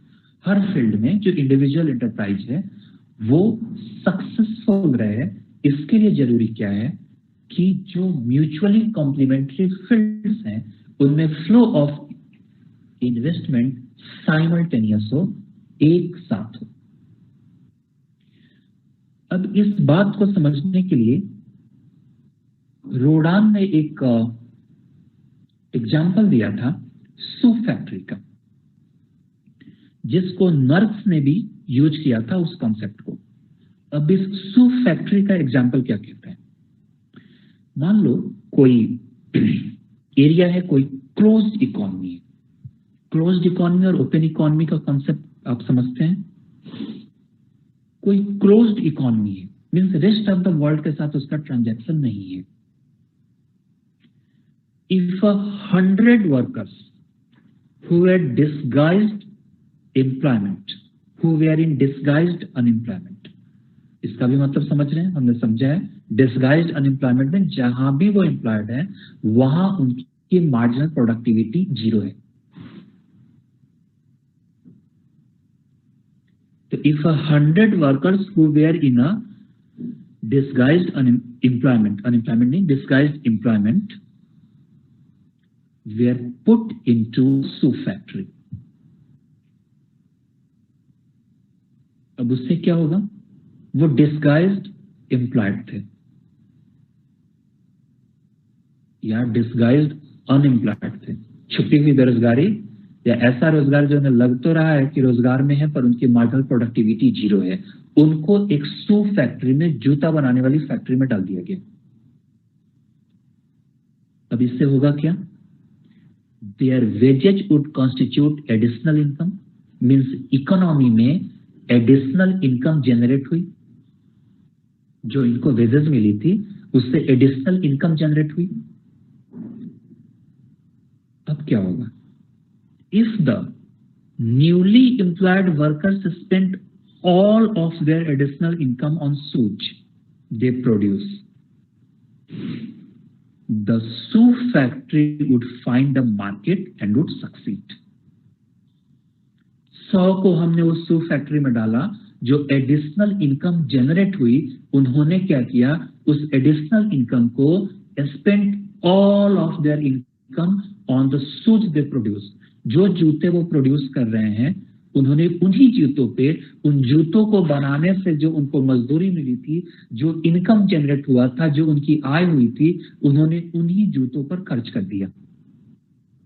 हर फील्ड में जो इंडिविजुअल एंटरप्राइज है वो सक्सेसफुल रहे, इसके लिए जरूरी क्या है कि जो म्यूचुअली कॉम्प्लीमेंट्री फील्ड्स हैं उनमें फ्लो ऑफ इन्वेस्टमेंट साइमल्टेनियस हो, एक साथ हो। अब इस बात को समझने के लिए रोडान ने एक एग्जाम्पल दिया था सूप फैक्ट्री का, जिसको नर्स ने भी यूज किया था उस कॉन्सेप्ट को। अब इस सूप फैक्ट्री का एग्जाम्पल क्या कहता है? मान लो कोई एरिया है, कोई क्लोज्ड इकोनॉमी है। क्लोज्ड इकोनॉमी और ओपन इकोनॉमी का कॉन्सेप्ट आप समझते हैं। कोई क्लोज्ड इकोनॉमी है means rest of the world के साथ उसका ट्रांजैक्शन नहीं है। If 100 workers who had disguised employment, who were in disguised unemployment, इसका भी मतलब समझ रहे हैं, हमने समझा है डिस्गाइज्ड अनएम्प्लॉयमेंट में जहां भी वो एम्प्लॉयड है वहां उनकी मार्जिनल प्रोडक्टिविटी 0 है। तो if 100 workers who were in a disguised unemployment नहीं, disguised employment were put into soup factory, अब उससे क्या होगा? वो डिस्गाइज्ड एम्प्लॉयड थे या डिस्गाइज्ड अनएम्प्लॉयड थे, छुपी हुई बेरोजगारी या ऐसा रोजगार जो उन्हें लग तो रहा है कि रोजगार में है पर उनकी मार्जिनल प्रोडक्टिविटी 0 है। उनको एक सूप फैक्ट्री में, जूता बनाने वाली फैक्ट्री में डाल दिया गया। अब इससे होगा क्या? Their wages would constitute additional income, means economy में एडिशनल इनकम जनरेट हुई, जो इनको वेजेस मिली थी उससे एडिशनल इनकम जनरेट हुई। अब क्या होगा? If the newly employed workers spent all of their additional income on sewage they produce, the soup factory would find a market and would succeed. 100 को हमने उस सूप फैक्ट्री में डाला, जो एडिशनल इनकम जनरेट हुई, उन्होंने क्या किया? उस एडिशनल इनकम को spend all of their income on the shoes they produce. जो जूते वो प्रोड्यूस कर रहे हैं उन्होंने उन्हीं जूतों पे, उन जूतों को बनाने से जो उनको मजदूरी मिली थी, जो इनकम जनरेट हुआ था, जो उनकी आय हुई थी, उन्होंने उन्हीं जूतों पर खर्च कर दिया।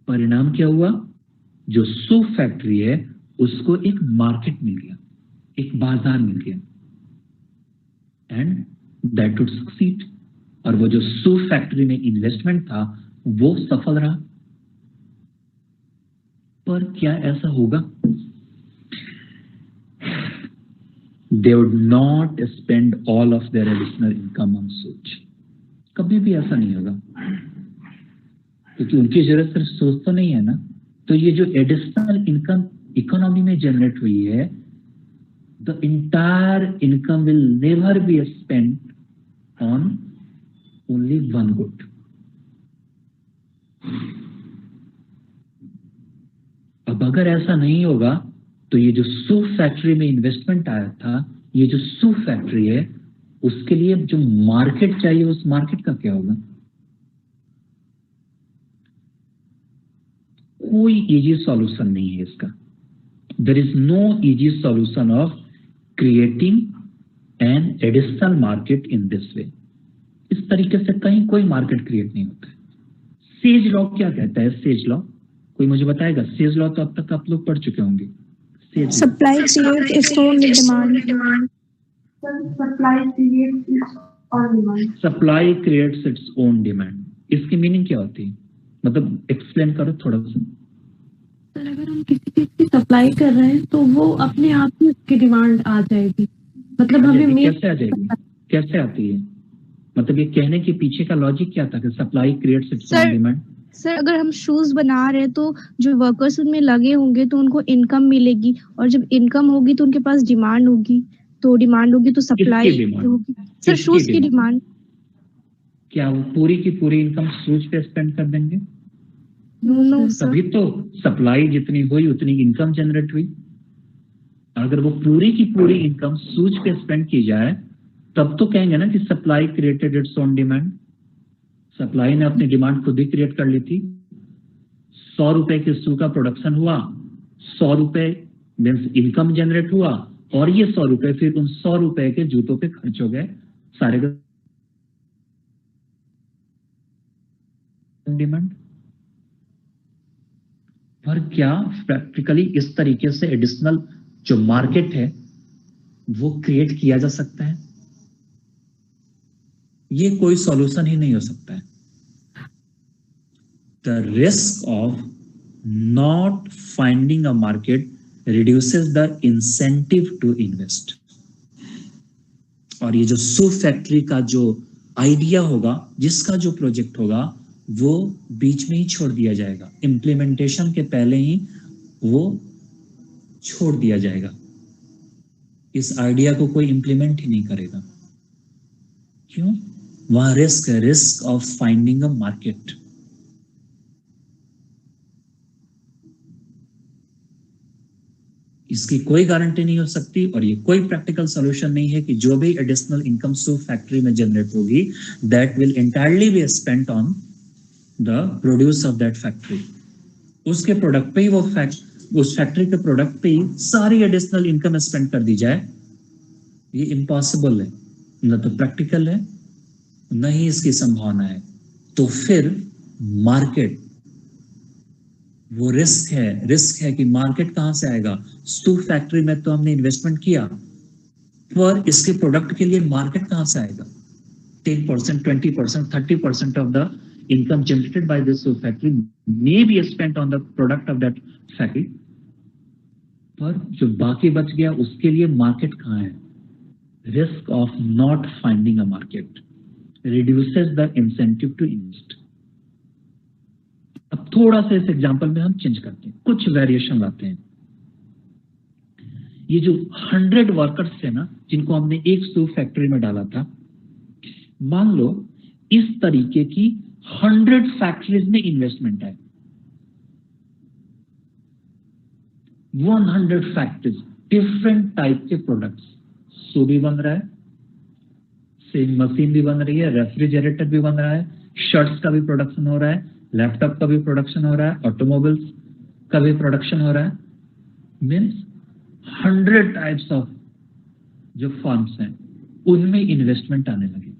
परिणाम क्या हुआ? जो सूप फैक्ट्री है उसको एक मार्केट मिल गया, एक बाजार मिल गया, एंड दैट वुड सक्सीड। और वो जो सूप फैक्ट्री में इन्वेस्टमेंट था वो सफल रहा। पर क्या ऐसा होगा? They would not spend all of their additional income on सूज। कभी भी ऐसा नहीं होगा, क्योंकि उनकी जरूरत सिर्फ सूज तो नहीं है ना। तो ये जो एडिशनल इनकम इकोनॉमी में जनरेट हुई है, the entire income will never be spent on only one good. अब अगर ऐसा नहीं होगा तो ये जो सूप फैक्ट्री में इन्वेस्टमेंट आया था, ये जो सूप फैक्ट्री है उसके लिए जो मार्केट चाहिए उस मार्केट का क्या होगा? कोई इजी सॉल्यूशन नहीं है इसका। There is no easy solution of creating an additional market in this way. इस तरीके से कहीं कोई मार्केट क्रिएट नहीं होता है। सेज लॉ क्या कहता है? सेज लॉ कोई मुझे बताएगा? सेज लॉ तो अब तक आप लोग पढ़ चुके होंगे। Supply creates its own demand. Supply creates its own demand. इसकी मीनिंग क्या होती है? मतलब एक्सप्लेन करो थोड़ा सा। सर अगर हम किसी चीज की सप्लाई कर रहे हैं तो वो अपने आप ही उसकी डिमांड आ जाएगी। मतलब हमें कैसे आ जाएगी? कैसे आती है? मतलब ये कहने के पीछे का लॉजिक क्या था कि supply creates its own demand? Sir अगर हम शूज बना रहे हैं तो जो वर्कर्स उनमें लगे होंगे तो उनको इनकम मिलेगी, और जब इनकम होगी तो उनके पास डिमांड होगी, तो डिमांड होगी तो सप्लाई demand? होगी। सर किसकी शूज की demand? डिमांड। क्या वो पूरी की पूरी इनकम शूज पे स्पेंड कर देंगे? No sir. तभी तो सप्लाई जितनी हुई उतनी इनकम जनरेट हुई। अगर वो पूरी की पूरी इनकम शूज पे स्पेंड की जाए तब तो कहेंगे ना कि supply created it's own demand. Supply ने अपनी डिमांड खुद ही क्रिएट कर ली थी। 100 रुपए के शू का प्रोडक्शन हुआ, 100 रुपए मीन्स इनकम जनरेट हुआ, और ये 100 रुपए फिर उन 100 रुपए के जूतों पे खर्च हो गए सारे डिमांड। पर क्या प्रैक्टिकली इस तरीके से एडिशनल जो मार्केट है वो क्रिएट किया जा सकता है? ये कोई सॉल्यूशन ही नहीं हो सकता है। The risk of not finding a market reduces the incentive to invest. और ये जो शू फैक्ट्री का जो आइडिया होगा, जिसका जो प्रोजेक्ट होगा, वो बीच में ही छोड़ दिया जाएगा। इम्प्लीमेंटेशन के पहले ही वो छोड़ दिया जाएगा। इस आइडिया को कोई इंप्लीमेंट ही नहीं करेगा। क्यों? वहां रिस्क है, risk of finding a market. इसकी कोई गारंटी नहीं हो सकती और ये कोई प्रैक्टिकल सॉल्यूशन नहीं है कि जो भी एडिशनल इनकम शू फैक्ट्री में जनरेट होगी that will entirely be spent on the produce of that factory. उसके प्रोडक्ट पे ही उस फैक्ट्री के प्रोडक्ट पे ही सारी एडिशनल इनकम स्पेंड कर दी जाए, ये इम्पॉसिबल है। न तो प्रैक्टिकल है, न ही इसकी संभावना है। तो फिर मार्केट, वो रिस्क है कि मार्केट कहां से आएगा? शू फैक्ट्री में तो हमने इन्वेस्टमेंट किया, पर इसके प्रोडक्ट के लिए मार्केट कहां से आएगा? 10%, 20%, 30% of the income generated by this factory may be spent on the product of that factory, पर जो बाकी बच गया उसके लिए मार्केट कहाँ है? Risk of not finding a market reduces the incentive to invest. अब थोड़ा सा इस एग्जांपल में हम चेंज करते हैं, कुछ वेरिएशन लाते हैं। ये जो 100 वर्कर्स थे ना, जिनको हमने एक शू फैक्ट्री में डाला था, मान लो इस तरीके की 100 फैक्ट्रीज में इन्वेस्टमेंट है। 100 फैक्ट्रीज, डिफरेंट टाइप के प्रोडक्ट्स, शू भी बन रहा है, सेम मशीन भी बन रही है, रेफ्रिजरेटर भी बन रहा है, शर्ट्स का भी प्रोडक्शन हो रहा है, लैपटॉप का भी प्रोडक्शन हो रहा है, ऑटोमोबाइल्स का भी प्रोडक्शन हो रहा है। मीन्स 100 टाइप्स ऑफ जो फर्म्स हैं उनमें इन्वेस्टमेंट आने लगे।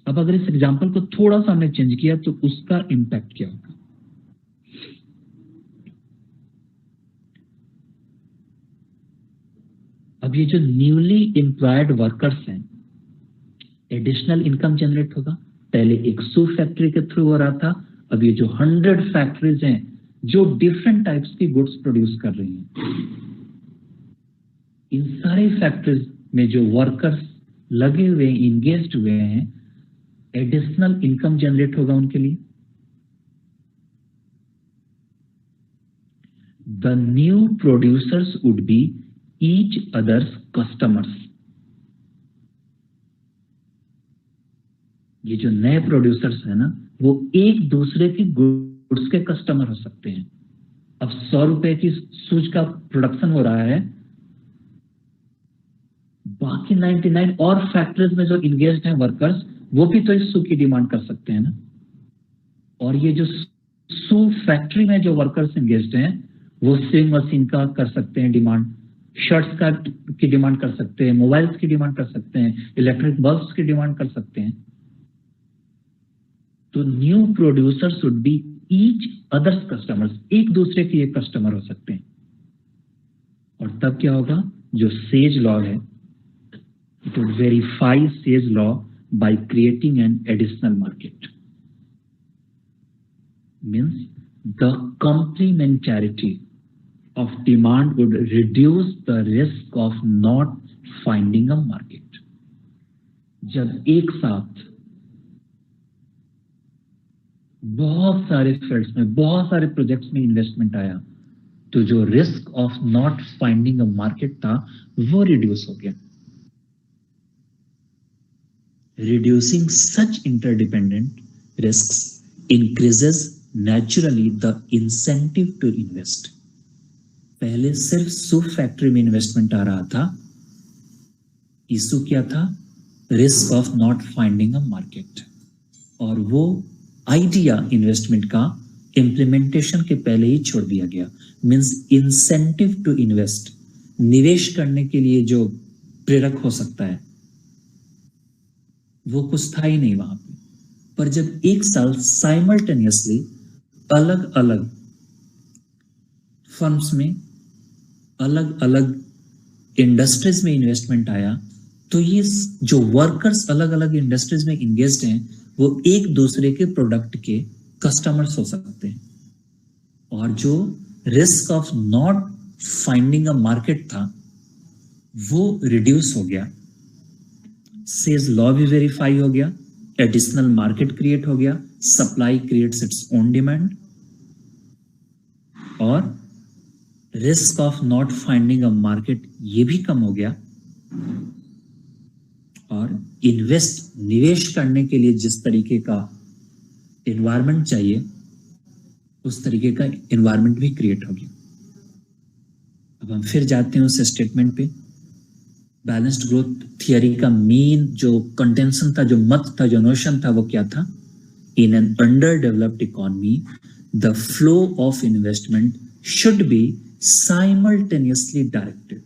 अब अगर इस एग्जांपल को थोड़ा सा हमने चेंज किया तो उसका इंपैक्ट क्या होगा? अब ये जो न्यूली एम्प्लॉयड वर्कर्स हैं, एडिशनल इनकम जनरेट होगा। पहले एक शू फैक्ट्री के थ्रू हो रहा था, अब ये जो 100 फैक्ट्रीज हैं जो डिफरेंट टाइप्स की गुड्स प्रोड्यूस कर रही हैं, इन सारी फैक्ट्रीज में जो वर्कर्स लगे हुए, इंगेज्ड हुए हैं, एडिशनल इनकम जनरेट होगा उनके लिए। The new producers would be each others customers. ये जो नए प्रोड्यूसर्स है ना, वो एक दूसरे की गुड्स के कस्टमर हो सकते हैं। अब 100 रुपए की शूज का प्रोडक्शन हो रहा है, बाकी 99 और फैक्ट्रीज में जो इंगेज्ड हैं वर्कर्स, वो भी तो इस शू की डिमांड कर सकते हैं ना। और ये जो शू फैक्ट्री में जो वर्कर्स इंगेज्ड हैं, वो सेम मशीन का कर सकते हैं डिमांड, शर्ट्स का की डिमांड कर सकते हैं, मोबाइल्स की डिमांड कर सकते हैं, इलेक्ट्रिक बल्ब्स की डिमांड कर सकते हैं। तो new producers would be each others customers, एक दूसरे के ये कस्टमर हो सकते हैं। और तब क्या होगा? जो सेज लॉ है, it would verify says law by creating an additional market. Means the complementarity of demand would reduce the risk of not finding a market. जब एक साथ बहुत सारे फील्ड्स में, बहुत सारे प्रोजेक्ट्स में इन्वेस्टमेंट आया, तो जो risk of not finding a market था वो रिड्यूस हो गया. Reducing such interdependent risks increases naturally the incentive to invest. पहले सिर्फ सूप फैक्ट्री में इन्वेस्टमेंट आ रहा था. इशू क्या था? Risk of not finding a market. और वो आइडिया इन्वेस्टमेंट का इम्प्लीमेंटेशन के पहले ही छोड़ दिया गया. मीन्स इंसेंटिव टू इन्वेस्ट, निवेश करने के लिए जो प्रेरक हो सकता है वो कुछ था ही नहीं वहां पे. पर जब एक साल साइमल्टेनियसली अलग अलग फर्म्स में अलग अलग इंडस्ट्रीज में इन्वेस्टमेंट आया, तो ये जो वर्कर्स अलग अलग इंडस्ट्रीज में इंगेज्ड हैं वो एक दूसरे के प्रोडक्ट के कस्टमर्स हो सकते हैं. और जो risk of not finding a market था वो रिड्यूस हो गया. सेज लॉ भी वेरीफाई हो गया, एडिशनल मार्केट क्रिएट हो गया, supply creates its own demand, और risk of not finding a market ये भी कम हो गया. और निवेश करने के लिए जिस तरीके का एनवायरनमेंट चाहिए उस तरीके का एनवायरनमेंट भी क्रिएट हो गया. अब हम फिर जाते हैं उस स्टेटमेंट पे. बैलेंस्ड ग्रोथ थियरी का मेन जो कंटेंशन था, जो मत था, जो नोशन था, वो क्या था? In an under developed economy the flow of investment should be simultaneously directed.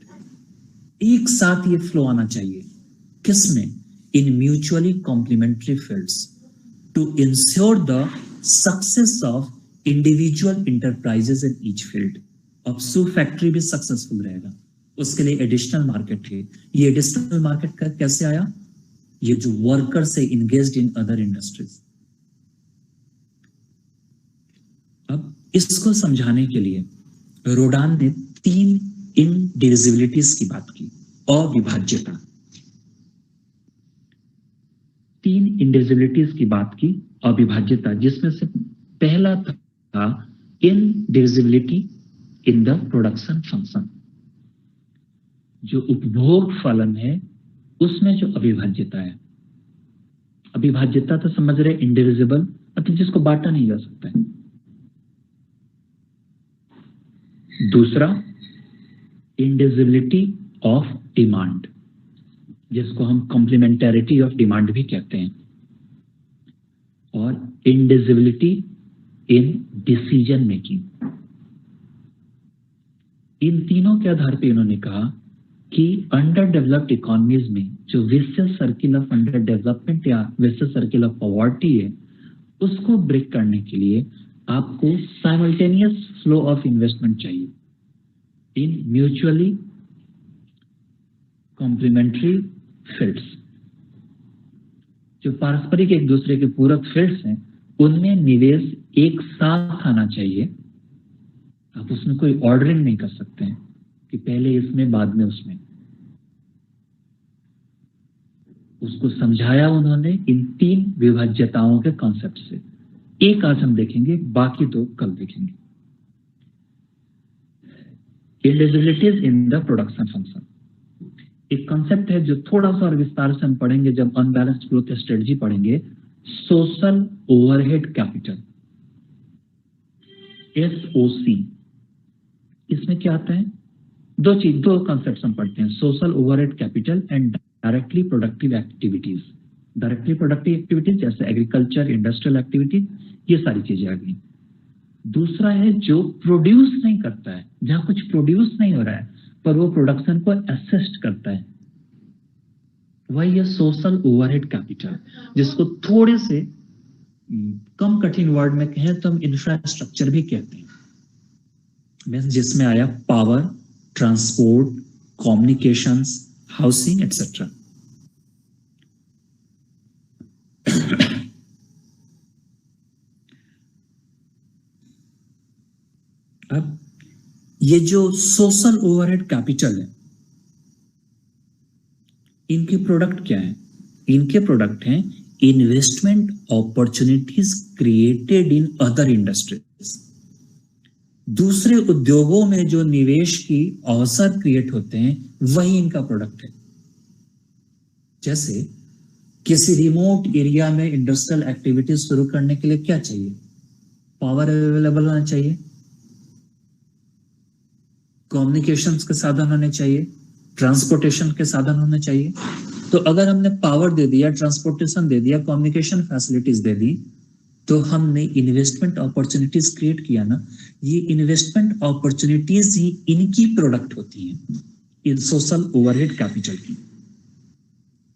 एक साथ ये फ्लो आना चाहिए. किसमें? In mutually complementary fields to ensure the success of individual enterprises in each field. अब सू फैक्ट्री भी सक्सेसफुल रहेगा, उसके लिए एडिशनल मार्केट है. ये एडिशनल मार्केट का कैसे आया? ये जो वर्कर्स है इंगेज्ड इन अदर इंडस्ट्रीज. अब इसको समझाने के लिए रोडान ने 3 इनडिविजिबिलिटीज की बात की. अविभाज्यता, 3 इंडिविजिबिलिटीज की बात की. अविभाज्यता, जिसमें से पहला था indivisibility in the production function. जो उपभोग फलन है उसमें जो अविभाज्यता है. अविभाज्यता तो समझ रहे, इंडिविजिबल मतलब जिसको बांटा नहीं जा सकता है. दूसरा इंडिविजिबिलिटी ऑफ डिमांड, जिसको हम कॉम्प्लीमेंटरिटी ऑफ डिमांड भी कहते हैं. और इंडिविजिबिलिटी इन डिसीजन मेकिंग. इन तीनों के आधार पे इन्होंने कहा कि अंडर डेवलप्ड इकोनॉमीज में जो vicious circle of under development या विशियस सर्किल ऑफ पॉवर्टी है उसको ब्रेक करने के लिए आपको साइमल्टेनियस फ्लो ऑफ इन्वेस्टमेंट चाहिए इन म्यूचुअली कॉम्प्लीमेंट्री फील्ड्स. जो पारस्परिक एक दूसरे के पूरक फील्ड्स हैं उनमें निवेश एक साथ आना चाहिए. आप उसमें कोई ऑर्डरिंग नहीं कर सकते हैं कि पहले इसमें बाद में उसमें. उसको समझाया उन्होंने इन 3 विभाज्यताओं के कॉन्सेप्ट से. एक आज हम देखेंगे, बाकी 2 कल देखेंगे. इंडिविजुअलिटीज इन द प्रोडक्शन फंक्शन एक कॉन्सेप्ट है जो थोड़ा सा और विस्तार से हम पढ़ेंगे जब अनबैलेंस्ड ग्रोथ स्ट्रेटजी पढ़ेंगे. Social overhead capital, SOC. इसमें क्या आता है? 2 कॉन्सेप्ट्स हम पढ़ते हैं, social overhead capital and directly productive activities. Directly productive activities जैसे एग्रीकल्चर, इंडस्ट्रियल एक्टिविटीज, ये सारी चीजें आ गई. दूसरा है जो प्रोड्यूस नहीं करता है, जहां कुछ प्रोड्यूस नहीं हो रहा है पर वो प्रोडक्शन को असिस्ट करता है, वही है सोशल ओवरहेड कैपिटल, जिसको थोड़े से कम कठिन वर्ड में कहें तो हम इंफ्रास्ट्रक्चर भी कहते हैं. जिसमें आया power, transport, communications, housing etcetera. अब ये जो सोशल ओवरहेड कैपिटल है इनके प्रोडक्ट क्या है? इनके प्रोडक्ट हैं investment opportunities created in other industries. दूसरे उद्योगों में जो निवेश की अवसर क्रिएट होते हैं वही इनका प्रोडक्ट है। जैसे किसी रिमोट एरिया में इंडस्ट्रियल एक्टिविटीज शुरू करने के लिए क्या चाहिए? पावर अवेलेबल होना चाहिए, कम्युनिकेशंस के साधन होने चाहिए, ट्रांसपोर्टेशन के साधन होने चाहिए। तो अगर हमने पावर दे दिया, ट्रांसपोर्टेशन दे दिया, कम्युनिकेशन फैसिलिटीज दे दी, तो हमने इन्वेस्टमेंट अपॉर्चुनिटीज क्रिएट किया ना। ये इन्वेस्टमेंट अपॉर्चुनिटीज ही इनकी प्रोडक्ट होती हैं, इन सोशल ओवरहेड कैपिटल की।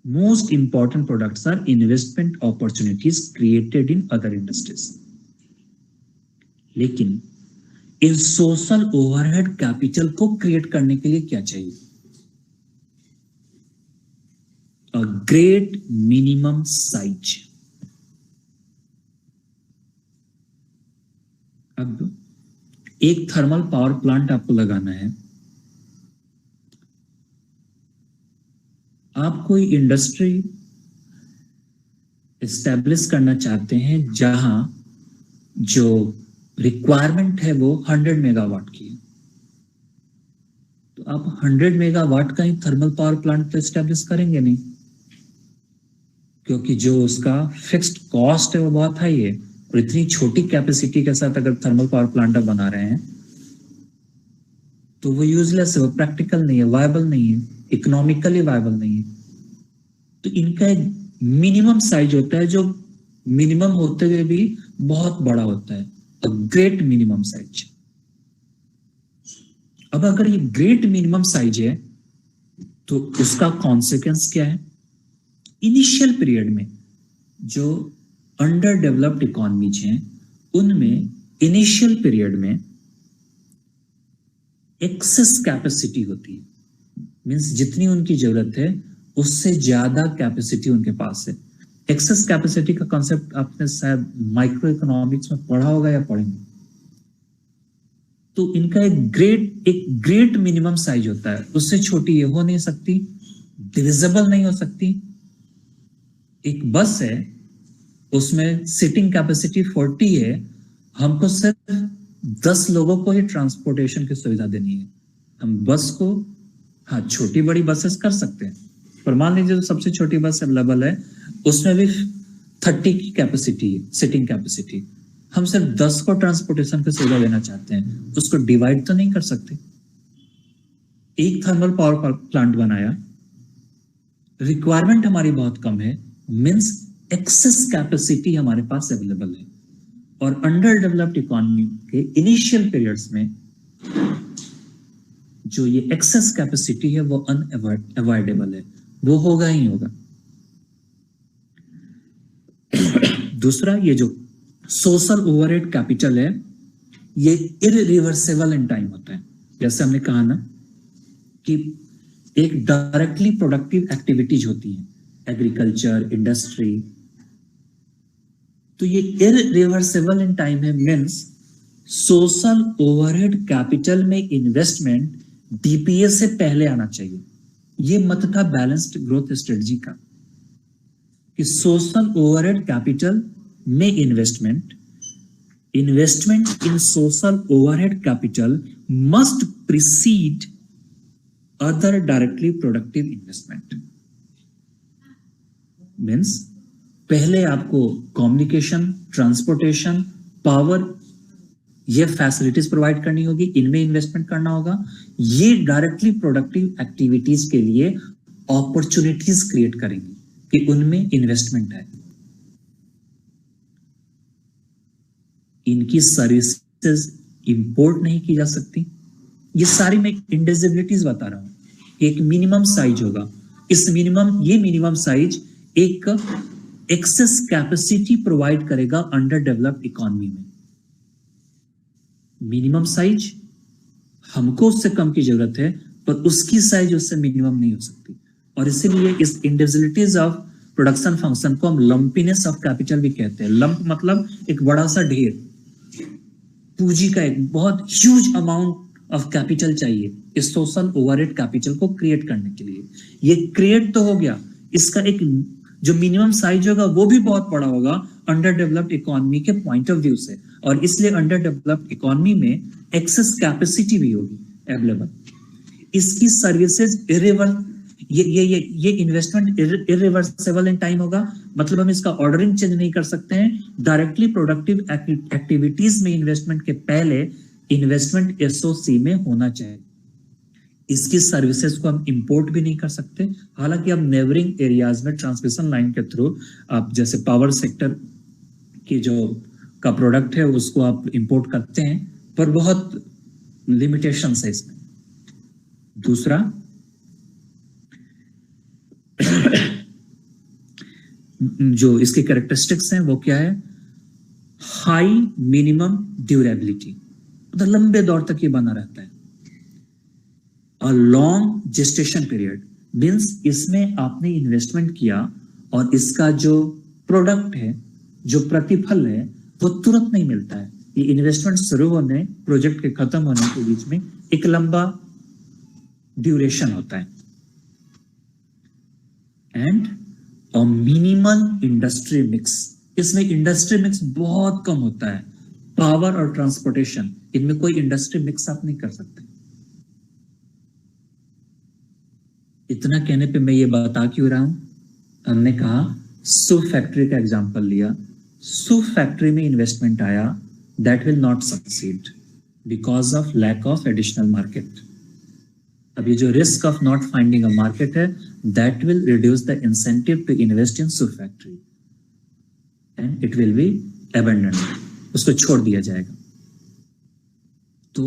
Most important products are investment opportunities created in other industries. लेकिन इन सोशल ओवरहेड कैपिटल को क्रिएट करने के लिए क्या चाहिए? A great minimum size. अब एक थर्मल पावर प्लांट आपको लगाना है। आप कोई इंडस्ट्री एस्टेब्लिश करना चाहते हैं जहां जो रिक्वायरमेंट है वो 100 मेगावाट की है, तो आप 100 मेगावाट का ही थर्मल पावर प्लांट तो एस्टेब्लिश करेंगे नहीं, क्योंकि जो उसका फिक्स्ड कॉस्ट है वो बहुत हाई है। और इतनी छोटी कैपेसिटी के साथ अगर थर्मल पावर प्लांट बना रहे हैं तो वो यूजलेस है, वो प्रैक्टिकल नहीं है, वायबल नहीं है, इकोनॉमिकली वायबल नहीं है। तो इनका एक मिनिमम साइज होता है जो मिनिमम होते हुए भी बहुत बड़ा होता है, अ ग्रेट मिनिमम साइज। अब अगर ये ग्रेट मिनिमम साइज है तो उसका कॉन्सिक्वेंस क्या है? इनिशियल पीरियड में जो अंडर डेवलप्ड इकोनॉमीज हैं उनमें इनिशियल पीरियड में एक्सेस कैपेसिटी होती है। मींस जितनी उनकी जरूरत है उससे ज्यादा कैपेसिटी उनके पास है। एक्सेस कैपेसिटी का कॉन्सेप्ट आपने शायद माइक्रो इकोनॉमिक्स में पढ़ा होगा या पढ़ेंगे। तो इनका एक ग्रेट मिनिमम साइज होता है, उससे छोटी ये हो नहीं सकती, डिविजिबल नहीं हो सकती। एक बस है, उसमें सीटिंग कैपेसिटी 40 है, हमको सिर्फ 10 लोगों को ही ट्रांसपोर्टेशन की सुविधा देनी है। हम बस को, हाँ, छोटी बड़ी बसेस कर सकते हैं, पर मान लीजिए जो सबसे छोटी बस अवेलेबल है उसमें भी 30 की कैपेसिटी है, सीटिंग कैपेसिटी। हम सिर्फ 10 को ट्रांसपोर्टेशन की सुविधा देना चाहते हैं, उसको डिवाइड तो नहीं कर सकते। एक थर्मल पावर प्लांट बनाया, रिक्वायरमेंट हमारी बहुत कम है, मींस एक्सेस कैपेसिटी हमारे पास अवेलेबल है। और अंडर डेवलप्ड इकोनॉमी के इनिशियल पीरियड्स में जो ये एक्सेस कैपेसिटी है वो अनअवॉइडेबल है, वो होगा ही होगा। दूसरा, ये जो सोशल ओवरहेड कैपिटल है ये इरिवर्सिबल इन टाइम होता है। जैसे हमने कहा ना कि एक डायरेक्टली प्रोडक्टिव एक्टिविटीज होती है, एग्रीकल्चर, इंडस्ट्री, तो ये इरिवर्सिबल इन टाइम है। मींस सोशल ओवरहेड कैपिटल में इन्वेस्टमेंट डीपीए से पहले आना चाहिए। ये मत था बैलेंस्ड ग्रोथ स्ट्रेटजी का कि सोशल ओवरहेड कैपिटल में इन्वेस्टमेंट इन social overhead capital must preceded other directly productive investment. Means पहले आपको कम्युनिकेशन, ट्रांसपोर्टेशन, पावर, ये फैसिलिटीज प्रोवाइड करनी होगी, इनमें इन्वेस्टमेंट करना होगा। ये डायरेक्टली प्रोडक्टिव एक्टिविटीज के लिए अपॉर्चुनिटीज क्रिएट करेंगे कि उनमें इन्वेस्टमेंट है। इनकी सर्विसेज इंपोर्ट नहीं की जा सकती। ये सारी मैं इंडिविजिबिलिटीज बता रहा हूं। एक मिनिमम साइज होगा, इस मिनिमम साइज एक एक्सेस कैपेसिटी प्रोवाइड करेगा अंडर डेवलप्ड इकोनॉमी में। मिनिमम साइज, हमको उससे कम की जरूरत है, पर उसकी साइज उससे मिनिमम नहीं हो सकती। और इसीलिए इस इंडिविजुअलिटीज ऑफ प्रोडक्शन फंक्शन को हम लंपीनेस ऑफ कैपिटल भी कहते हैं। लंप मतलब एक बड़ा सा ढेर, पूंजी का एक बहुत ह्यूज अमाउंट ऑफ कैपिटल चाहिए इस सोशल ओवरहेड कैपिटल को क्रिएट करने के लिए। ये क्रिएट तो हो गया, इसका एक जो मिनिमम साइज होगा वो भी बहुत बड़ा होगा अंडर डेवलप्ड इकोनॉमी के पॉइंट ऑफ व्यू से। और इसलिए अंडर डेवलप्ड इकोनॉमी में एक्सेस कैपेसिटी भी होगी अवेलेबल। इसकी सर्विसेज ये इन्वेस्टमेंट इरिवर्सिबल इन टाइम होगा, मतलब हम इसका ऑर्डरिंग चेंज नहीं कर सकते हैं। डायरेक्टली प्रोडक्टिव एक्टिविटीज में इन्वेस्टमेंट के पहले इन्वेस्टमेंट एसओसी में होना चाहिए। इसकी सर्विसेज को हम इंपोर्ट भी नहीं कर सकते, हालांकि अब नेबरिंग एरियाज में ट्रांसमिशन लाइन के थ्रू आप जैसे पावर सेक्टर की जो का प्रोडक्ट है उसको आप इंपोर्ट करते हैं, पर बहुत लिमिटेशंस है इसमें। दूसरा जो इसके कैरेक्टरिस्टिक्स हैं वो क्या है, हाई मिनिमम ड्यूरेबिलिटी, मतलब लंबे दौर तक ये बना रहता है। A long gestation period means इसमें आपने इन्वेस्टमेंट किया और इसका जो प्रोडक्ट है, जो प्रतिफल है, वो तुरंत नहीं मिलता है। ये इन्वेस्टमेंट शुरू होने प्रोजेक्ट के खत्म होने के बीच में एक लंबा ड्यूरेशन होता है। And a minimal industry mix, इसमें इंडस्ट्री मिक्स बहुत कम होता है। पावर और ट्रांसपोर्टेशन, इनमें कोई इंडस्ट्री मिक्स आप नहीं कर सकते। इतना कहने पे मैं ये बता क्यों रहा हूं, हमने कहा सूप फैक्ट्री का एग्जांपल लिया। सूप फैक्ट्री में इन्वेस्टमेंट आया, that will not succeed because of lack of additional market. अब ये जो risk of not finding a market है, that will reduce the incentive to invest in soup factory and it will be abandoned, उसको छोड़ दिया जाएगा। तो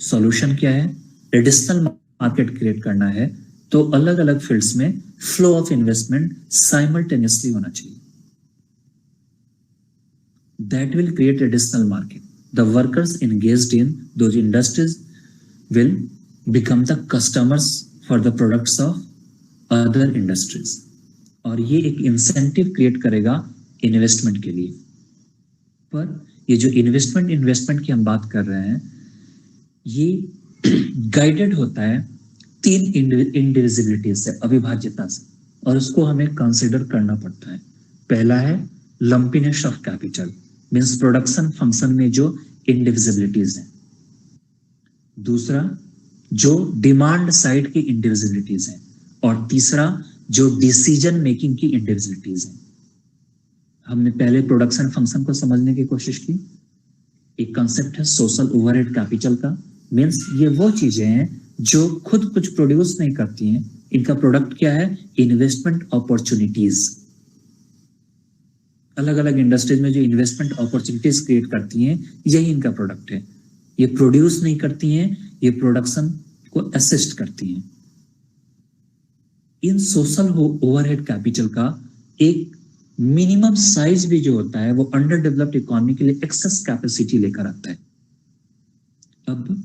solution क्या है, एडिशनल मार्केट क्रिएट करना है तो अलग अलग फील्ड्स में फ्लो ऑफ इन्वेस्टमेंट साइमल्टेनियसली होना चाहिए। That will create additional market. The workers engaged in those industries will become the customers for the products of other industries. और ये एक इंसेंटिव क्रिएट करेगा इन्वेस्टमेंट के लिए। पर ये जो इन्वेस्टमेंट की हम बात कर रहे हैं, ये गाइडेड होता है 3 इंडिविजिबिलिटी से, अविभाज्यता से, और उसको हमें कंसिडर करना पड़ता है। पहला है lumpiness of capital, means production function में जो इंडिविजिबिलिटीज हैं। दूसरा जो डिमांड साइड की इंडिविजिबिलिटीज हैं, और तीसरा जो डिसीजन मेकिंग की इंडिविजिबिलिटीज हैं। हमने पहले प्रोडक्शन फंक्शन को समझने की कोशिश की। एक कंसेप्ट है सोशल ओवरहेड कैपिटल का, मीन्स ये वो चीजें हैं जो खुद कुछ प्रोड्यूस नहीं करती हैं, इनका प्रोडक्ट क्या है, इन्वेस्टमेंट अपॉर्चुनिटीज। अलग अलग इंडस्ट्रीज में जो इन्वेस्टमेंट अपॉर्चुनिटीज क्रिएट करती हैं, यही इनका प्रोडक्ट है। ये प्रोड्यूस नहीं करती हैं, ये प्रोडक्शन को असिस्ट करती हैं। इन सोशल ओवरहेड कैपिटल का एक मिनिमम साइज भी जो होता है, वो अंडर डेवलप्ड इकोनॉमी के लिए एक्सेस कैपेसिटी लेकर आता है। अब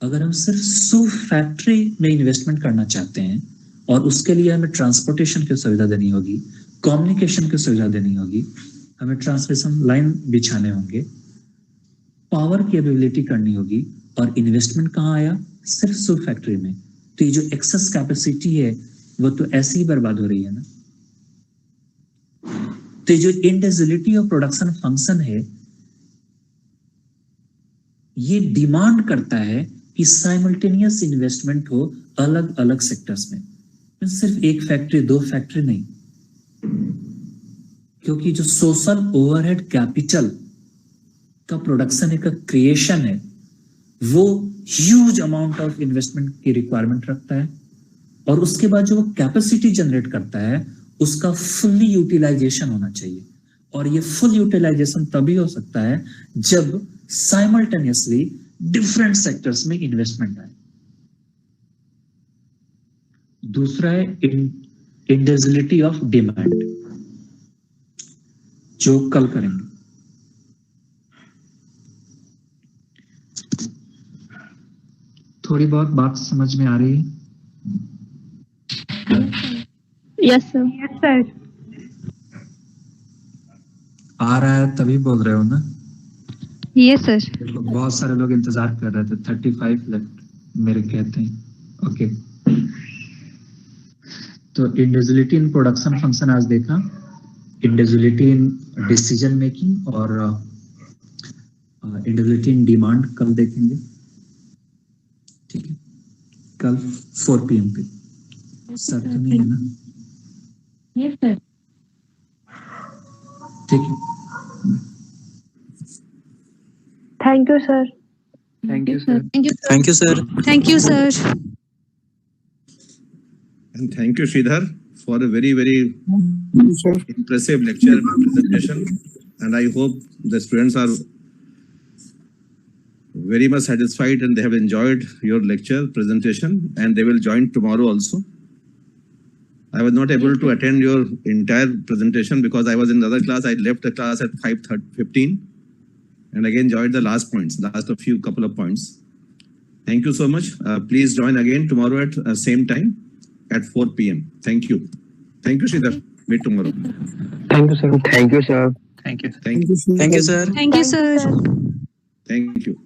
अगर हम सिर्फ सूप फैक्ट्री में इन्वेस्टमेंट करना चाहते हैं और उसके लिए हमें ट्रांसपोर्टेशन की सुविधा देनी होगी, कम्युनिकेशन की सुविधा देनी होगी, हमें ट्रांसमिशन लाइन बिछाने होंगे, पावर की अवेलेबिलिटी करनी होगी, और इन्वेस्टमेंट कहाँ आया, सिर्फ सूप फैक्ट्री में। तो ये जो एक्सेस कैपेसिटी है वो तो ऐसे ही बर्बाद हो रही है ना। तो जो इंडिविजुअलिटी ऑफ प्रोडक्शन फंक्शन है, ये डिमांड करता है कि साइमल्टेनियस इन्वेस्टमेंट हो अलग अलग सेक्टर्स में, सिर्फ एक फैक्ट्री 2 फैक्ट्री नहीं। क्योंकि जो सोशल ओवरहेड कैपिटल का प्रोडक्शन का क्रिएशन है, वो ह्यूज अमाउंट ऑफ इन्वेस्टमेंट की रिक्वायरमेंट रखता है, और उसके बाद जो वो कैपेसिटी जनरेट करता है उसका फुल्ली यूटिलाइजेशन होना चाहिए। और ये फुल यूटिलाइजेशन तभी हो सकता है जब साइमल्टेनियसली डिफरेंट सेक्टर्स में इन्वेस्टमेंट आए। दूसरा है इंडिविजुअलिटी ऑफ डिमांड, जो कल करेंगे। थोड़ी बहुत बात समझ में आ रही है? Yes sir. Yes sir. आ रहा है तभी बोल रहे हो ना? Yes sir. बहुत सारे लोग इंतजार कर रहे थे, 35 लेफ्ट मेरे कहते हैं। ओके, तो इंडिविजुअलिटी इन प्रोडक्शन फंक्शन आज देखा, इंडिविजुअलिटी इन डिसीजन मेकिंग और इंडिविजुअलिटी इन डिमांड कल देखेंगे, ठीक है, कल 4 PM पे। सर तो नहीं है ना? Yes sir. ठीक है, thank you sir. Thank you, sir. Thank you. Thank you, sir. Thank you, sir. And thank you, Sridhar, for a very, very impressive lecture presentation. And I hope the students are very much satisfied and they have enjoyed your lecture presentation, and they will join tomorrow also. I was not able to attend your entire presentation because I was in another class. I left the class at 5:15 and again joined the last couple of points. Thank you so much. Please join again tomorrow at same time at 4 PM. Thank you. Thank you, Sridhar. Meet tomorrow. Thank you, sir. Thank you, sir. Thank you. Thank you. Thank you, sir. Thank you, sir. Thank you.